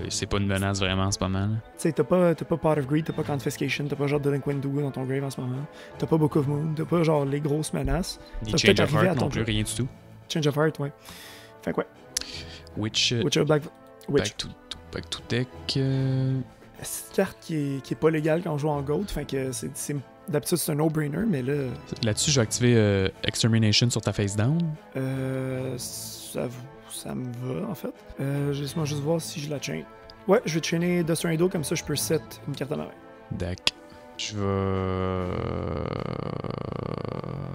c'est pas une menace vraiment en ce moment, là. Tu sais, t'as pas Pot of Greed, t'as pas Confiscation, t'as pas genre Delinquent Dugo dans ton grave en ce moment. T'as pas Book of Moon, t'as pas genre les grosses menaces. Ni Ça peut Change peut-être of arriver à Heart ton non plus, jeu. rien du tout. Change of Heart, ouais. Fait que ouais. Witch, Witcher Black... Witch. back to deck. C'est une carte qui est pas légale quand on joue en Gold, fait que d'habitude c'est un no-brainer, mais là... Là-dessus, je vais activer Extermination sur ta face down. Ça me va, en fait. Laisse-moi juste voir si je la chain. Ouais, je vais chainer Dust Tornado, comme ça je peux set une carte à ma main. Deck. Je vais...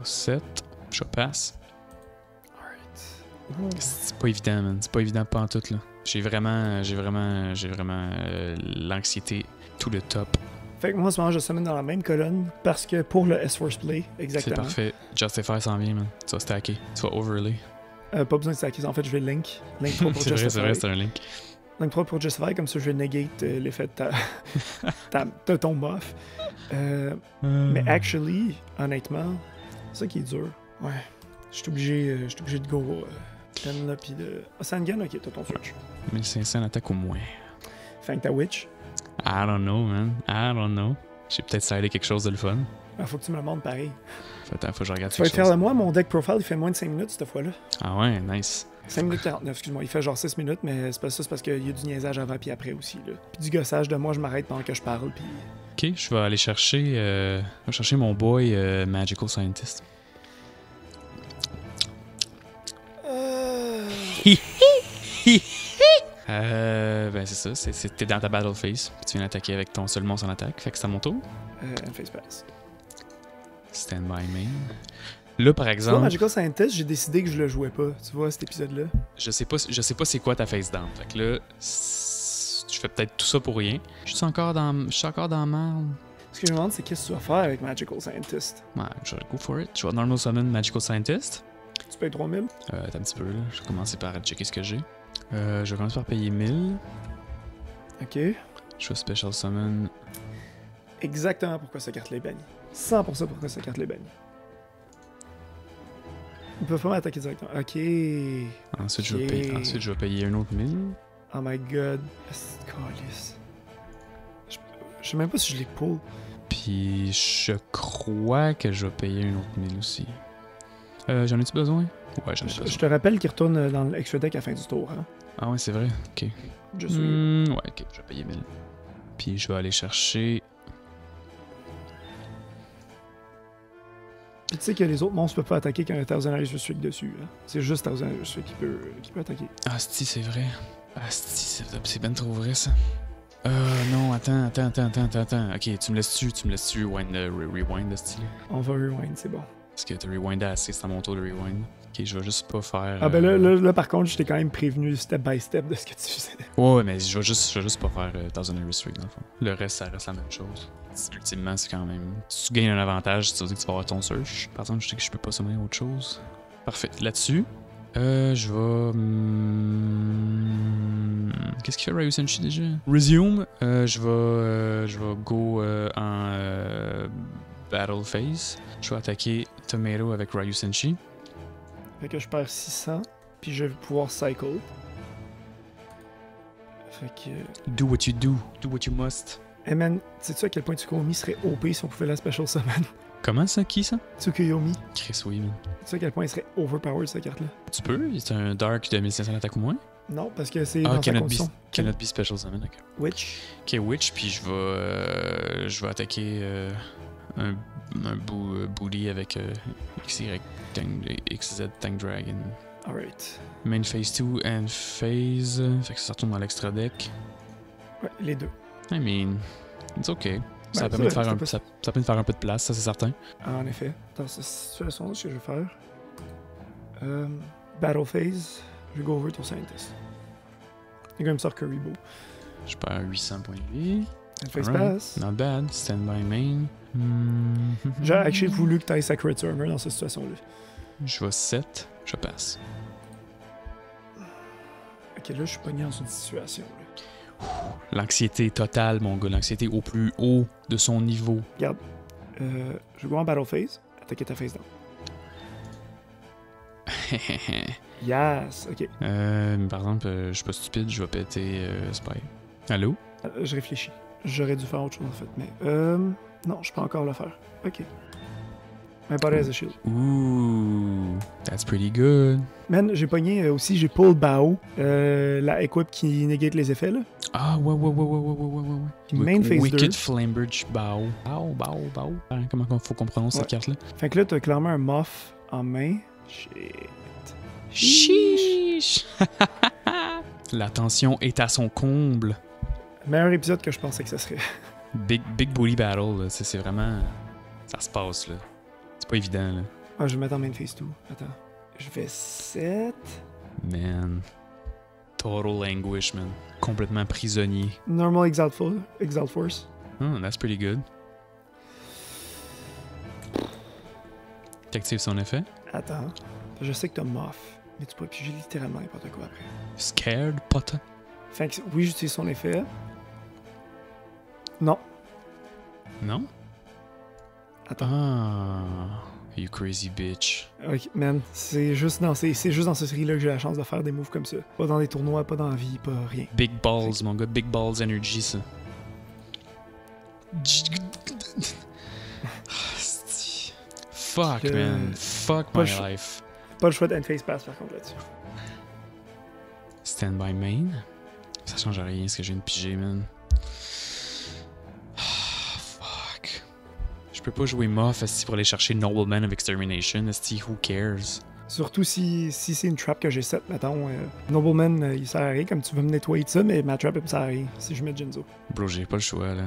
7. Je passe. Alright. C'est pas évident, man. C'est pas évident pas en tout, là. J'ai vraiment l'anxiété tout le top. Fait que moi, en ce moment, je summon dans la même colonne, parce que pour le S-Force Play, exactement. C'est parfait. Justify s'en vient, man. Tu vas stacker. Tu vas overlay. Pas besoin de stacker, en fait, je vais Link. Link 3 pour C'est Justify. vrai, c'est un link. Link 3 pour Justify, comme ça je vais negate l'effet de ton buff. Mais actually, honnêtement, c'est ça qui est dur. Ouais. Je suis obligé de go Ken là, pis de... Ah, Sangan, ok, t'as ton search. 1500 d'attaque au moins. Fait que ta Witch, I don't know, man. I don't know. J'ai peut-être slidé quelque chose de le fun. faut que tu me le montres pareil. Attends, faut que je regarde Tu vas être quelque fier chose. de moi, mon deck profile il fait moins de 5 minutes cette fois-là. Ah ouais, nice. 5 minutes 49, excuse-moi. Il fait genre 6 minutes, mais c'est pas ça, c'est parce qu'il y a du niaisage avant puis après aussi. Là. Puis du gossage de moi, je m'arrête pendant que je parle. Puis... Ok, je vais aller chercher, mon boy Magical Scientist. Ben c'est ça, t'es dans ta battle phase, puis tu viens d'attaquer avec ton seul monstre en attaque, fait que c'est à mon tour. Face pass. Stand by me. Là par Tu vois, exemple, Magical Scientist, j'ai décidé que je le jouais pas. Tu vois, cet épisode-là. je sais pas c'est quoi ta face down. Fait que là, je fais peut-être tout ça pour rien. Je suis encore dans la merde. Ce que je me demande, c'est qu'est-ce que tu vas faire avec Magical Scientist. Ouais, je vais go for it. Je vais normal summon Magical Scientist. Tu payes 3000. Attends un petit peu là, je vais commencer par checker ce que j'ai. Je vais commencer par payer 1000. Ok. Je vais special summon. Exactement pourquoi sa carte l'est bannie. 100% pourquoi sa carte l'est bannie. Ils peuvent pas m'attaquer directement. Ok. Ensuite, je vais payer un autre 1000. Oh my god. C'est calice. Je sais même pas si je les pull. Puis je crois que je vais payer un autre 1000 aussi. J'en ai-tu besoin? Ouais, j'en ai besoin. Je te rappelle qu'il retourne dans l'extra deck à la fin du tour. Hein? Ah ouais, c'est vrai? Ok. Je suis. Ouais, ok, je vais payer 1000. Puis je vais aller chercher... Puis tu sais que les autres monstres peuvent pas attaquer quand il y a Thousand Eyes Restrict dessus. Hein? C'est juste Thousand Eyes Restrict qui peut attaquer. Ah, c'est vrai. Ah, c'est ben trop vrai, ça. Non, attends. Ok, tu me laisses-tu rewind de style? On va rewind, c'est bon. Parce que t'as rewindé assez, c'est à mon tour de rewind. Ok, je vais juste pas faire... Ah ben là, par contre, je t'ai quand même prévenu step by step de ce que tu faisais. Ouais, mais je vais juste pas faire Thousand Year Streak dans le fond. Le reste, ça reste la même chose. Ultimement, c'est quand même... Si tu gagnes un avantage, tu vas dire que tu vas avoir ton search. Par exemple, je sais que je peux pas sommer autre chose. Parfait. Là-dessus, je vais... Qu'est-ce qu'il fait Ryu Senshi déjà? Resume. Je vais go en Battle Phase. Je vais attaquer Tomato avec Ryu Senshi. Fait que je perds 600, puis je vais pouvoir cycle. Fait que... Do what you do. Do what you must. Hey man, sais-tu à quel point Tsukuyomi serait OP si on pouvait la special summon? Comment ça? Qui ça? Tsukuyomi. Chris, oui, man. Sais-tu à quel point il serait overpowered cette carte-là? Tu peux? C'est un Dark de 1500 attaques ou moins? Non, parce que c'est dans sa cannot condition. be special summon, ok. Witch. Ok, Witch, puis je vais attaquer un bully avec XZ Tank Dragon. Alright. Main phase 2 and phase. Fait que ça retourne dans l'extra deck. Ouais, les deux. I mean, it's okay. Ça Ben, permet de faire c'est un, pas- ça permet de faire un peu de place, ça c'est certain. En effet. Dans cette situation-là, ce que je vais faire... Battle phase, je vais go over ton scientist. Il va me sortir Kuribo. Je perds 800 points de vie. And face Alright. pass. Not bad. Stand by main. J'ai actually voulu que tu ailles Sacred Armor dans cette situation-là. Je vais 7. Je passe. Ok, là, je suis pogné dans une situation. Là. L'anxiété totale, mon gars. L'anxiété au plus haut de son niveau. Regarde, je vais go en Battle phase, attaquer ta face down. Yes, ok. Par exemple, je suis pas stupide, je vais péter Spy. Allô? Je réfléchis. J'aurais dû faire autre chose en fait, mais non, je peux encore le faire. Ok. My body has a shield. Ooh, that's pretty good. Man, j'ai pogné aussi, j'ai pull Bao, la equip qui négate les effets là. Ah, ouais. Main phase 2. Wicked Flamebridge Bao. Bao. Comment faut qu'on prononce cette carte-là? Fait que là, t'as clairement un Moth en main. Shit. Chiche! La tension est à son comble. Meilleur épisode que je pensais que ce serait. Big Bully Battle, là. C'est vraiment... Ça se passe, là. C'est pas évident, là. Ah, je vais mettre en main phase 2. Attends. Je vais 7. Man. Total anguish, man. Complètement prisonnier. Normal Exalt Force. Oh, that's pretty good. T'actives son effet? Attends. Je sais que t'as Moth, mais tu peux piger littéralement n'importe quoi après. Scared, potin? Fait que oui, j'utilise son effet. Non. Non? Attends. Ah, you crazy bitch. Ok, man, c'est juste dans cette série-là que j'ai la chance de faire des moves comme ça. Pas dans des tournois, pas dans la vie, pas rien. Big balls, mon gars, big balls energy, ça. Fuck, man. Fuck Pas my le life. Pas le choix d'end face pass par contre là-dessus. Stand by main. Ça change rien ce que je viens de piger, man. Fuck. Je peux pas jouer Moth esti, pour aller chercher Nobleman of Extermination. Esti, who cares? Surtout si c'est une trap que j'ai set, mettons. Nobleman, il sert à rien, comme tu veux me nettoyer de ça, mais ma trap, elle me sert à rien si je mets Jinzo. Bro, j'ai pas le choix, là.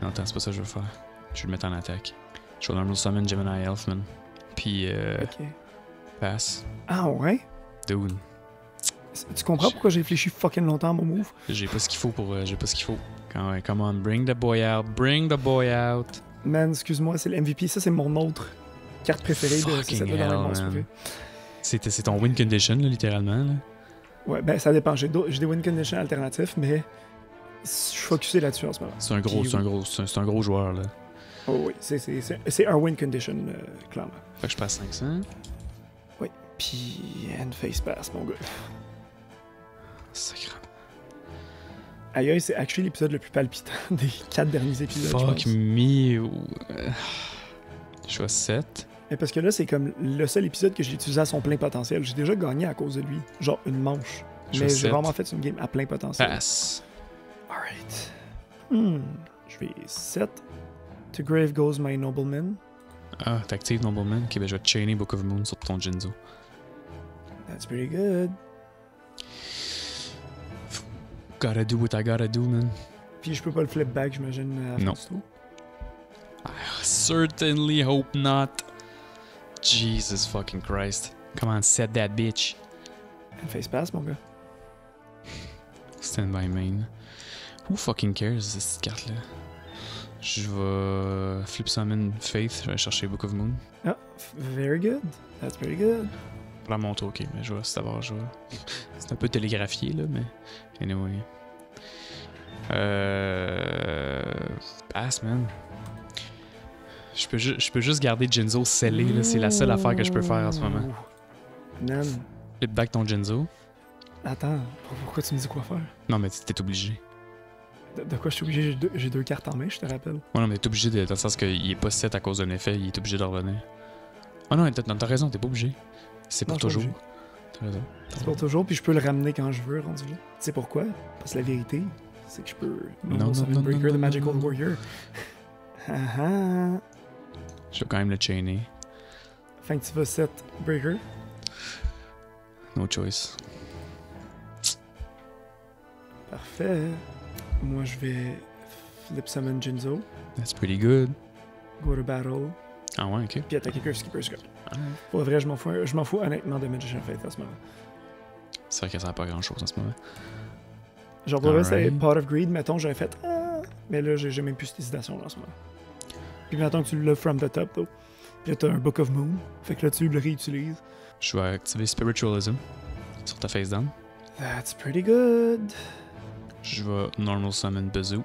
Non, attends, c'est pas ça que je veux faire. Je vais le mettre en attaque. Je vais normal summon Gemini Elfman. Puis, Ok. pass. Ah ouais? Dude. Tu comprends pourquoi j'ai réfléchi fucking longtemps à mon move? J'ai pas ce qu'il faut pour... j'ai pas ce qu'il faut. Come on, bring the boy out. Bring the boy out. Man, excuse-moi, c'est le MVP. Ça, c'est mon autre carte préférée de ce Fucking set-là dans hell, le monstre. man. C'est ton win condition, là, littéralement. Là. Ouais, ben ça dépend. J'ai des win conditions alternatifs, mais je suis focusé là-dessus en ce moment. C'est un gros joueur, là. Oh oui, c'est un win condition, clairement. Fait que je passe 500. Oui, puis end face pass, mon gars. Sacrement. Aïe, aïe, c'est actually l'épisode le plus palpitant des 4 derniers épisodes, je Fuck pense. me. Je suis à 7. Mais parce que là, c'est comme le seul épisode que j'ai utilisé à son plein potentiel. J'ai déjà gagné à cause de lui. Genre une manche. Je Mais fais j'ai sept. vraiment fait une game à plein potentiel. Pass. Alright. Je vais 7. To grave goes my nobleman. Ah, t'actives Nobleman? Ok, ben je vais te chainer Book of Moon sur ton Jinzo. That's pretty good. Gotta do what I gotta do, man. Puis je peux pas le flip back, j'imagine, à la Non. fin du tour. I certainly hope not. Jesus fucking Christ. Come on, set that bitch. Une face pass, mon gars. Stand by main. Who fucking cares, cette carte-là? Je vais flip summon Faith, je vais chercher Book of Moon. Ah, very good. That's pretty good. Pour la montre, ok, mais je vais d'abord, je vais. C'est un peu télégraphié, là, mais. Anyway. Pass, man. Je peux juste garder Jinzo scellé, là. C'est la seule affaire que je peux faire en ce moment. Man, Flip back ton Jinzo. attends, pourquoi tu me dis quoi faire? Non, mais t'es obligé. De quoi je suis obligé? J'ai deux cartes en main, je te rappelle. Ouais, non, mais t'es obligé dans le sens qu'il est pas set à cause d'un effet, il est obligé de revenir. Ah non, t'as raison, t'es pas obligé. C'est pour Non, je suis toujours. pas obligé. T'as raison. C'est pour toujours, puis je peux le ramener quand je veux, rendu là. Tu sais pourquoi? Parce que la vérité, c'est que je peux... Non, Summon Breaker, the non, Magical non. Warrior. Ah ah. Je vais quand même le chainer. Fin que tu vas set Breaker. No choice. Parfait. Moi, je vais flip summon Jinzo, That's pretty good. go to battle, Ah ouais, ok. puis attaquer avec un Skipper Skull. Ah, Pour vrai, je m'en fous honnêtement de Magician Faith à ce moment. c'est vrai que ça sert pas à grand chose en ce moment. Genre, pour vrai, c'est Alright. Pot of Greed, mettons, j'avais fait ah, mais là, j'ai même plus cette hésitation là en ce moment. Puis mettons que tu l'as from the top, though. Puis là, t'as un Book of Moon, fait que là, tu le réutilises. Je vais activer Spiritualism sur ta face down. That's pretty good. Je vais normal summon Bazoo.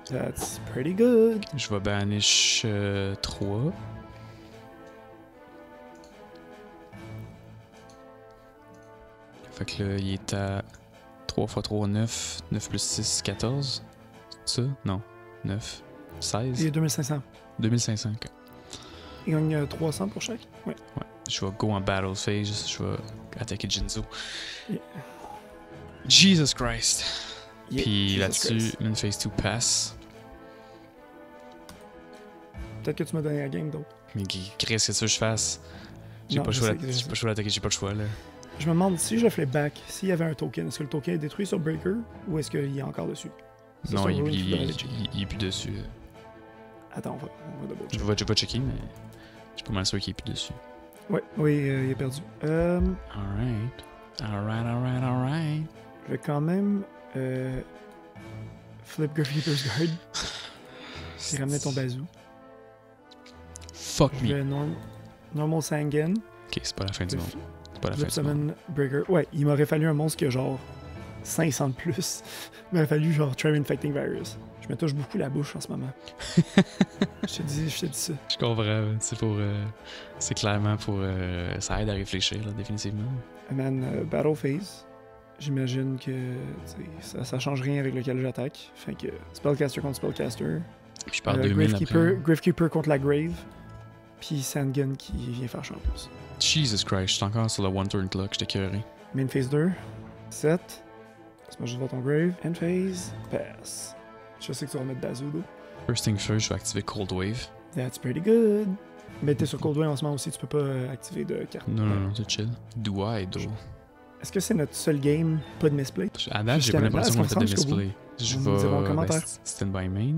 That's pretty good. Je vais banish 3. Fait que là, il est à 3 x 3, 9. 9 plus 6, 14. C'est ça? Non. 9. Il 16. est 2500. 2500. ok. Il gagne 300 pour chaque. Ouais. Ouais. Je vais go en battle phase. Je vais attaquer Jinzo. Yeah. Jesus Christ. Yeah, Puis Jesus là-dessus, Christ. une phase 2 pass. Peut-être que tu m'as donné la game, d'autres. Mais qu'est-ce que ça je fasse? J'ai Non, pas le je choix sais d'attaquer, que- j'ai pas le choix d'attaquer, j'ai pas le choix là. Je me demande si je le flip back, s'il y avait un token, est-ce que le token est détruit sur Breaker ou est-ce qu'il est encore dessus? Ça, Non, c'est un il, rule, tu il, devrais il, aller checker. il est plus dessus. Attends, on va double Je check. vais pas checker, mais je suis pas mal sûr qu'il est plus dessus. Ouais, oui, il est perdu. Alright. Alright. Je vais quand même flip Gravekeeper's Guard et ramener ton bazoo. Fuck Je me. vais normal Sangan, Ok, c'est pas la fin du monde. C'est pas la fin flip du monde. summon Breaker. Ouais, il m'aurait fallu un monstre qui a genre 500 de plus. Il m'aurait fallu genre Try Infecting Virus. Je me touche beaucoup la bouche en ce moment. je te dis ça. Je comprends, c'est pour. C'est clairement pour. Ça aide à réfléchir, là, définitivement. Man, Battle Phase. J'imagine que tu sais, ça change rien avec lequel j'attaque. Fait que Spellcaster contre Spellcaster. Puis je parle 2000 après. Gravekeeper contre la Grave. Puis Sangan qui vient faire champ en plus. Jesus Christ, je suis encore sur le one turn clock, j'étais curé. Main phase 2. 7. Laisse-moi juste voir ton Grave. End phase. Pass. Je sais que tu vas remettre Bazoo. First thing first, je vais activer Cold Wave. That's pretty good. Mais t'es sur Cold Wave en ce moment aussi, tu peux pas activer de carte. Non, c'est chill. Do I, though? Est-ce que c'est notre seul game, pas de misplay? À date, j'ai Jusqu'à pas maintenant, l'impression qu'on est-ce fait qu'on de se rend jusqu'au misplay. Je Vous me direz en vais. commentaire. Stand by main.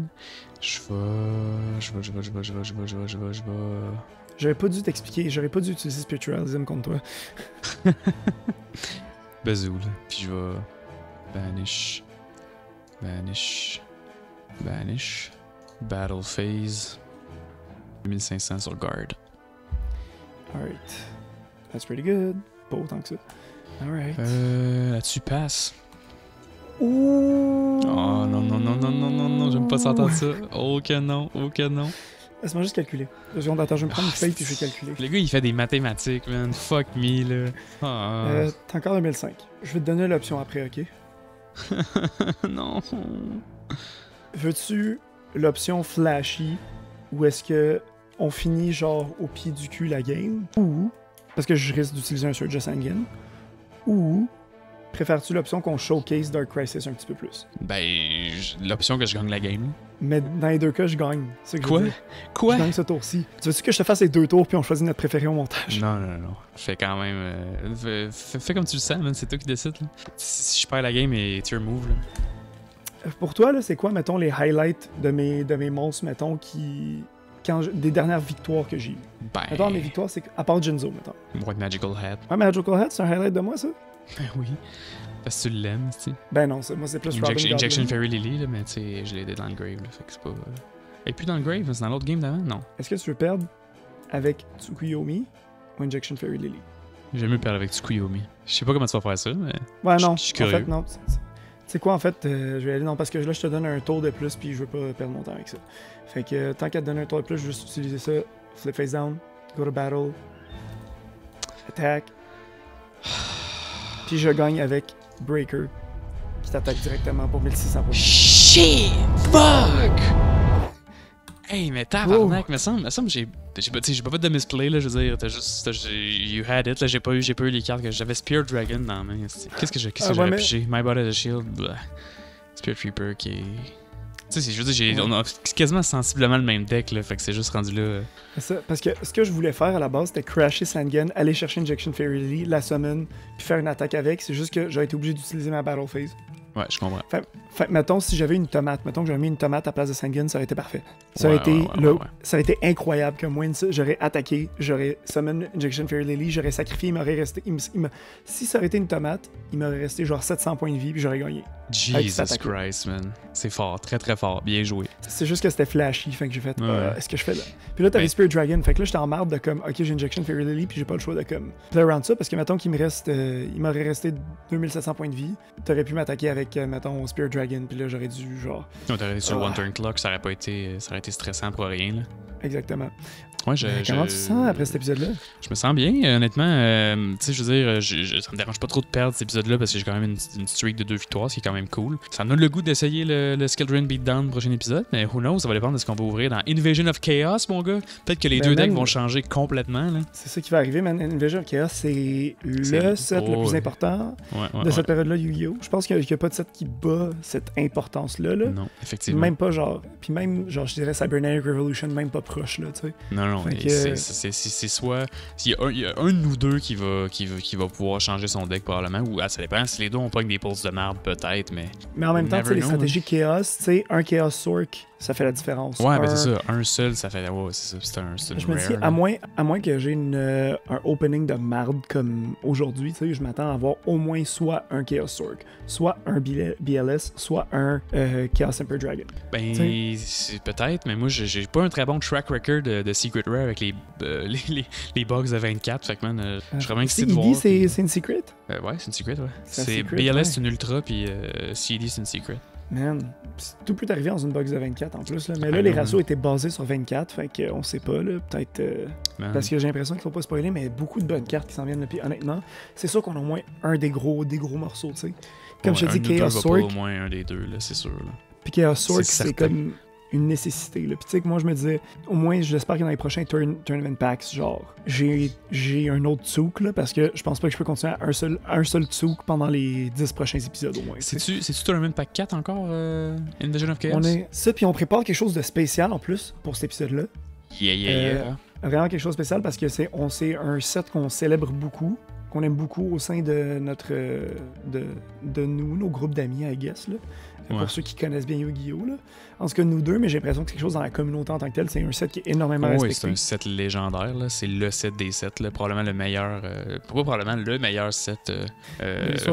Je vais. J'aurais pas dû t'expliquer, j'aurais pas dû utiliser Spiritualism contre toi. Bazoo, là. Puis je vais. Banish. Battle phase. 2500 sur guard. Alright. That's pretty good. Pas autant que ça. Alright. Là-dessus passe. Ouh! Oh non, j'aime pas s'entendre ça. Oh que non. Laisse-moi juste calculer. 2 secondes, attends, je vais me prendre une feuille puis je vais calculer. Le gars, il fait des mathématiques, man. Fuck me, là. Ah. T'as encore 2005. Je vais te donner l'option après, ok? Non. Veux-tu l'option flashy ou est-ce que on finit genre au pied du cul la game? Ou, parce que je risque d'utiliser un Surge Sanguine, ou préfères-tu l'option qu'on showcase Dark Crisis un petit peu plus? Ben, l'option que je gagne la game. Mais dans les deux cas, je gagne. C'est ce que Quoi? je veux dire. Quoi? Je gagne ce tour-ci. Tu veux-tu que je te fasse les 2 tours puis on choisit notre préféré au montage? Non. Fais quand même. Fais comme tu le sens, man. C'est toi qui décides. Là. Si je perds la game, et tu remove. Là. Pour toi, là, c'est quoi, mettons, les highlights de mes monstres, mettons, des dernières victoires que j'ai eues? Ben. Mettons, mes victoires, c'est à part Jinzo, mettons. White Magical Hat. Ouais, Magical Hat, c'est un highlight de moi, ça? Ben oui. Parce que tu l'aimes, tu sais. Ben non, moi, c'est plus Robin Injection Goblin. Fairy Lily, là, mais tu sais, je l'ai aidé dans le grave, là. Fait que c'est pas. Et puis dans le grave, c'est dans l'autre game d'avant? Non. Est-ce que tu veux perdre avec Tsukuyomi ou Injection Fairy Lily? J'aime mieux perdre avec Tsukuyomi. Je sais pas comment tu vas faire ça, mais. Ouais, non. Je suis En curieux. fait, non. Tu sais quoi, en fait, je vais aller non, parce que là, je te donne un tour de plus, puis je veux pas perdre mon temps avec ça. Fait que tant qu'à te donner un tour de plus, je vais juste utiliser ça. Flip face down, go to battle, attack. Puis je gagne avec Breaker, qui t'attaque directement pour 1600 points. Shit! Fuck! Hey, mais tabarnak, me semble j'ai pas fait de misplay, là, je veux dire, you had it, là, j'ai pas eu les cartes que j'avais Spear Dragon dans la main. Qu'est-ce que j'aurais pigé? My Body the Shield, blah. Spear Reaper qui est... Tu sais, je veux dire, on a quasiment sensiblement le même deck, là, fait que c'est juste rendu là... Ça, parce que ce que je voulais faire à la base, c'était crasher Sangan, aller chercher Injection Fairy Lily, la summon, puis faire une attaque avec, c'est juste que j'ai été obligé d'utiliser ma Battle Phase. Ouais, je comprends. Fait mettons, si j'avais une tomate, mettons que j'aurais mis une tomate à place de Sangan, ça aurait été parfait. Ça aurait été incroyable que moi, j'aurais attaqué, j'aurais summon Injection Fairy Lily, j'aurais sacrifié, il m'aurait resté... Si ça aurait été une tomate, il m'aurait resté genre 700 points de vie, puis j'aurais gagné. Jesus Christ, man. C'est fort, très très fort, bien joué. C'est juste que c'était flashy, fait que j'ai fait, est-ce que je fais là? Puis là, t'avais Spirit Dragon, fait que là, j'étais en marde de comme, ok, j'ai Injection Fairy Lily, puis j'ai pas le choix de comme play around ça, parce que mettons qu'il me reste, il m'aurait resté 2700 points de vie, t'aurais pu m'attaquer avec, mettons, Spirit Dragon, puis là, j'aurais dû, genre... On t'aurait été sur One Turn Clock, ça aurait été stressant pour rien, là. Exactement. Ouais, comment tu te sens après cet épisode-là? Je me sens bien, honnêtement. Tu sais, je veux dire, ça me dérange pas trop de perdre cet épisode-là parce que j'ai quand même une streak de 2 victoires, ce qui est quand même cool. Ça me donne le goût d'essayer le Skill Drain Beatdown prochain épisode, mais who knows, ça va dépendre de ce qu'on va ouvrir dans Invasion of Chaos, mon gars. Peut-être que les deux decks vont changer complètement, là. C'est ça qui va arriver, man. Invasion of Chaos, c'est le set le plus important de cette période-là, Yu-Gi-Oh! Je pense qu'il n'y a pas de set qui bat cette importance-là. Là. Non, effectivement. Même pas genre. Puis même, genre, je dirais Cybernetic Revolution, même pas proche, là, tu sais. Non, c'est soit. Il y a un de nous deux qui va pouvoir changer son deck probablement, ou ça dépend. Si les deux ont pas des pulses de merde, peut-être, mais. Mais en même temps, tu sais, les stratégies Chaos, tu sais, un Chaos Sork, ça fait la différence. Ouais, ben c'est ça. Un seul, ça fait. Ouais, c'est ça. C'est une je me dis, à moins que j'ai un opening de marde comme aujourd'hui, tu sais, je m'attends à avoir au moins soit un Chaos Sork, soit un BLS, soit un Chaos Emperor Dragon. Ben, c'est peut-être, mais moi, j'ai pas un très bon track record de Secret Rare avec les bugs de 24. Fait que, man, je suis vraiment excité de voir. CD, c'est une secret? Ouais, c'est une secret, ouais. C'est BLS, c'est une ultra, puis CD, c'est une secret. Man, tout peut arriver dans une box de 24 en plus. Là. Mais là, les ratios étaient basés sur 24, fait qu'on sait pas, là. Peut-être. Parce que j'ai l'impression qu'il faut pas spoiler, mais beaucoup de bonnes cartes qui s'en viennent. Là. Puis honnêtement, c'est sûr qu'on a au moins un des gros morceaux, tu sais. Comme je te dis, Chaos Sork. Au moins un des deux, là, c'est sûr. Là. Puis Chaos Sork, c'est comme une nécessité. Là. Puis tu sais que moi, je me disais, au moins, j'espère que dans les prochains Tournament Packs, genre, j'ai un autre Tsouk, là, parce que je pense pas que je peux continuer à un seul Tsouk pendant les 10 prochains épisodes, au moins. C'est-tu Tournament Pack 4 encore, Invasion of Chaos? Ça, puis on prépare quelque chose de spécial, en plus, pour cet épisode-là. Yeah. Vraiment quelque chose de spécial, parce que c'est un set qu'on célèbre beaucoup, qu'on aime beaucoup au sein de nos groupes d'amis, I guess, là. Pour ceux qui connaissent bien Yu-Gi-Oh! Là. En tout cas, nous deux, mais j'ai l'impression que c'est quelque chose dans la communauté en tant que tel. C'est un set qui est énormément respecté. Oui, c'est un set légendaire. Là. C'est le set des sets. Là. Probablement le meilleur... probablement le meilleur set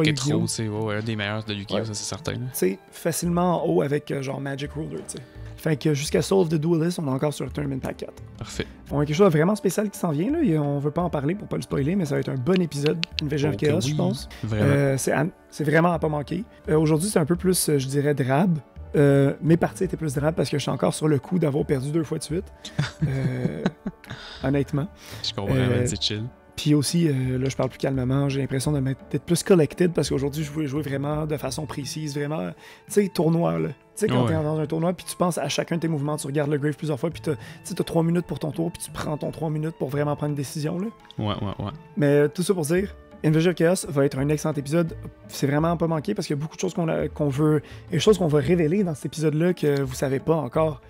Ketro. Un des meilleurs de Yu-Gi-Oh! Ça, c'est certain. Tu sais, facilement en haut avec genre Magic Ruler, tu sais. Fait que jusqu'à Soul of the Duelist, on est encore sur Tournament Pack 4. Parfait. On a quelque chose de vraiment spécial qui s'en vient, là. On veut pas en parler pour pas le spoiler, mais ça va être un bon épisode. Invasion of Chaos, je pense. Vraiment. C'est vraiment à pas manquer. Aujourd'hui, c'est un peu plus, je dirais, drabe. Mes parties étaient plus drabes parce que je suis encore sur le coup d'avoir perdu 2 fois de suite. Honnêtement. Je comprends, c'est chill. Puis aussi, là, je parle plus calmement, j'ai l'impression d'être plus collected parce qu'aujourd'hui, je voulais jouer vraiment de façon précise, vraiment, tu sais, tournoi, là. Tu sais, quand t'es dans un tournoi, puis tu penses à chacun de tes mouvements, tu regardes le grave plusieurs fois, puis t'as 3 minutes pour ton tour, puis tu prends ton 3 minutes pour vraiment prendre une décision, là. Ouais. Mais tout ça pour dire, Invasion of Chaos va être un excellent épisode. C'est vraiment pas manqué parce qu'il y a beaucoup de choses qu'on veut... Et des choses qu'on va révéler dans cet épisode-là que vous savez pas encore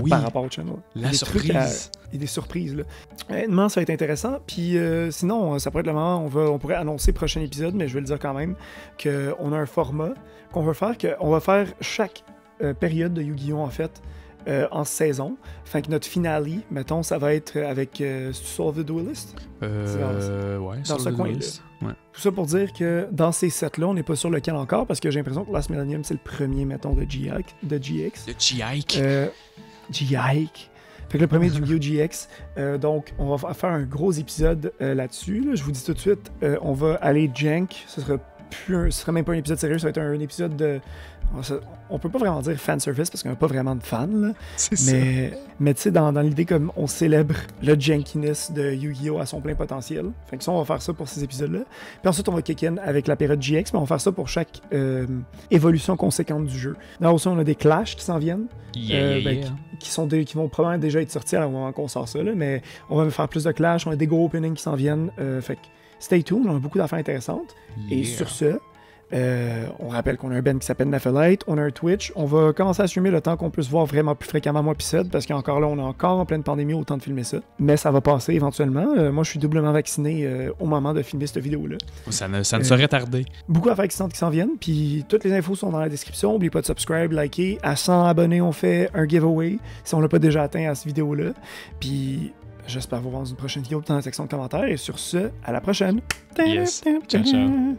par rapport au channel. La surprise. Il y a des surprises, là. Honnêtement, ça va être intéressant. Puis sinon, ça pourrait être le moment, on pourrait annoncer le prochain épisode, mais je vais le dire quand même, qu'on a un format qu'on veut faire, qu'on va faire chaque période de Yu-Gi-Oh! En fait, en saison. Fait que notre finale, mettons, ça va être avec Soul of the Duelist. Ouais, dans ce coin-là. Ouais. Tout ça pour dire que dans ces sets-là, on n'est pas sûr lequel encore, parce que j'ai l'impression que Last Millennium, c'est le premier, mettons, de GX. De GX. GX. Fait que le premier du Yu-Gi-Oh! GX. Donc, on va faire un gros épisode là-dessus. Là. Je vous dis tout de suite, on va aller jank. Ce sera même pas un épisode sérieux, ça va être un épisode de... On peut pas vraiment dire fan service parce qu'on n'a pas vraiment de fans, là. Mais tu sais, dans l'idée comme on célèbre le jankiness de Yu-Gi-Oh! À son plein potentiel. Fait que ça, on va faire ça pour ces épisodes-là. Puis ensuite, on va kick in avec la période GX, mais on va faire ça pour chaque évolution conséquente du jeu. Là aussi, on a des clashs qui s'en viennent. Qui vont probablement déjà être sortis à un moment qu'on sort ça, là, mais on va faire plus de clashs, on a des gros openings qui s'en viennent. Fait que stay tuned, on a beaucoup d'affaires intéressantes. Et sur ce, on rappelle qu'on a un band qui s'appelle Nephalite, on a un Twitch, on va commencer à streamer le temps qu'on peut se voir vraiment plus fréquemment moi pis Seth, parce qu'encore là, on est encore en pleine pandémie au temps de filmer ça. Mais ça va passer éventuellement. Moi, je suis doublement vacciné au moment de filmer cette vidéo-là. Ça ne saurait tarder. Beaucoup d'affaires excitantes qui s'en viennent, puis toutes les infos sont dans la description. N'oubliez pas de subscribe, liker. À 100 abonnés, on fait un giveaway, si on l'a pas déjà atteint à cette vidéo-là. Puis j'espère vous voir dans une prochaine vidéo dans la section de commentaires. Et sur ce, à la prochaine. Yes. Ciao, ciao.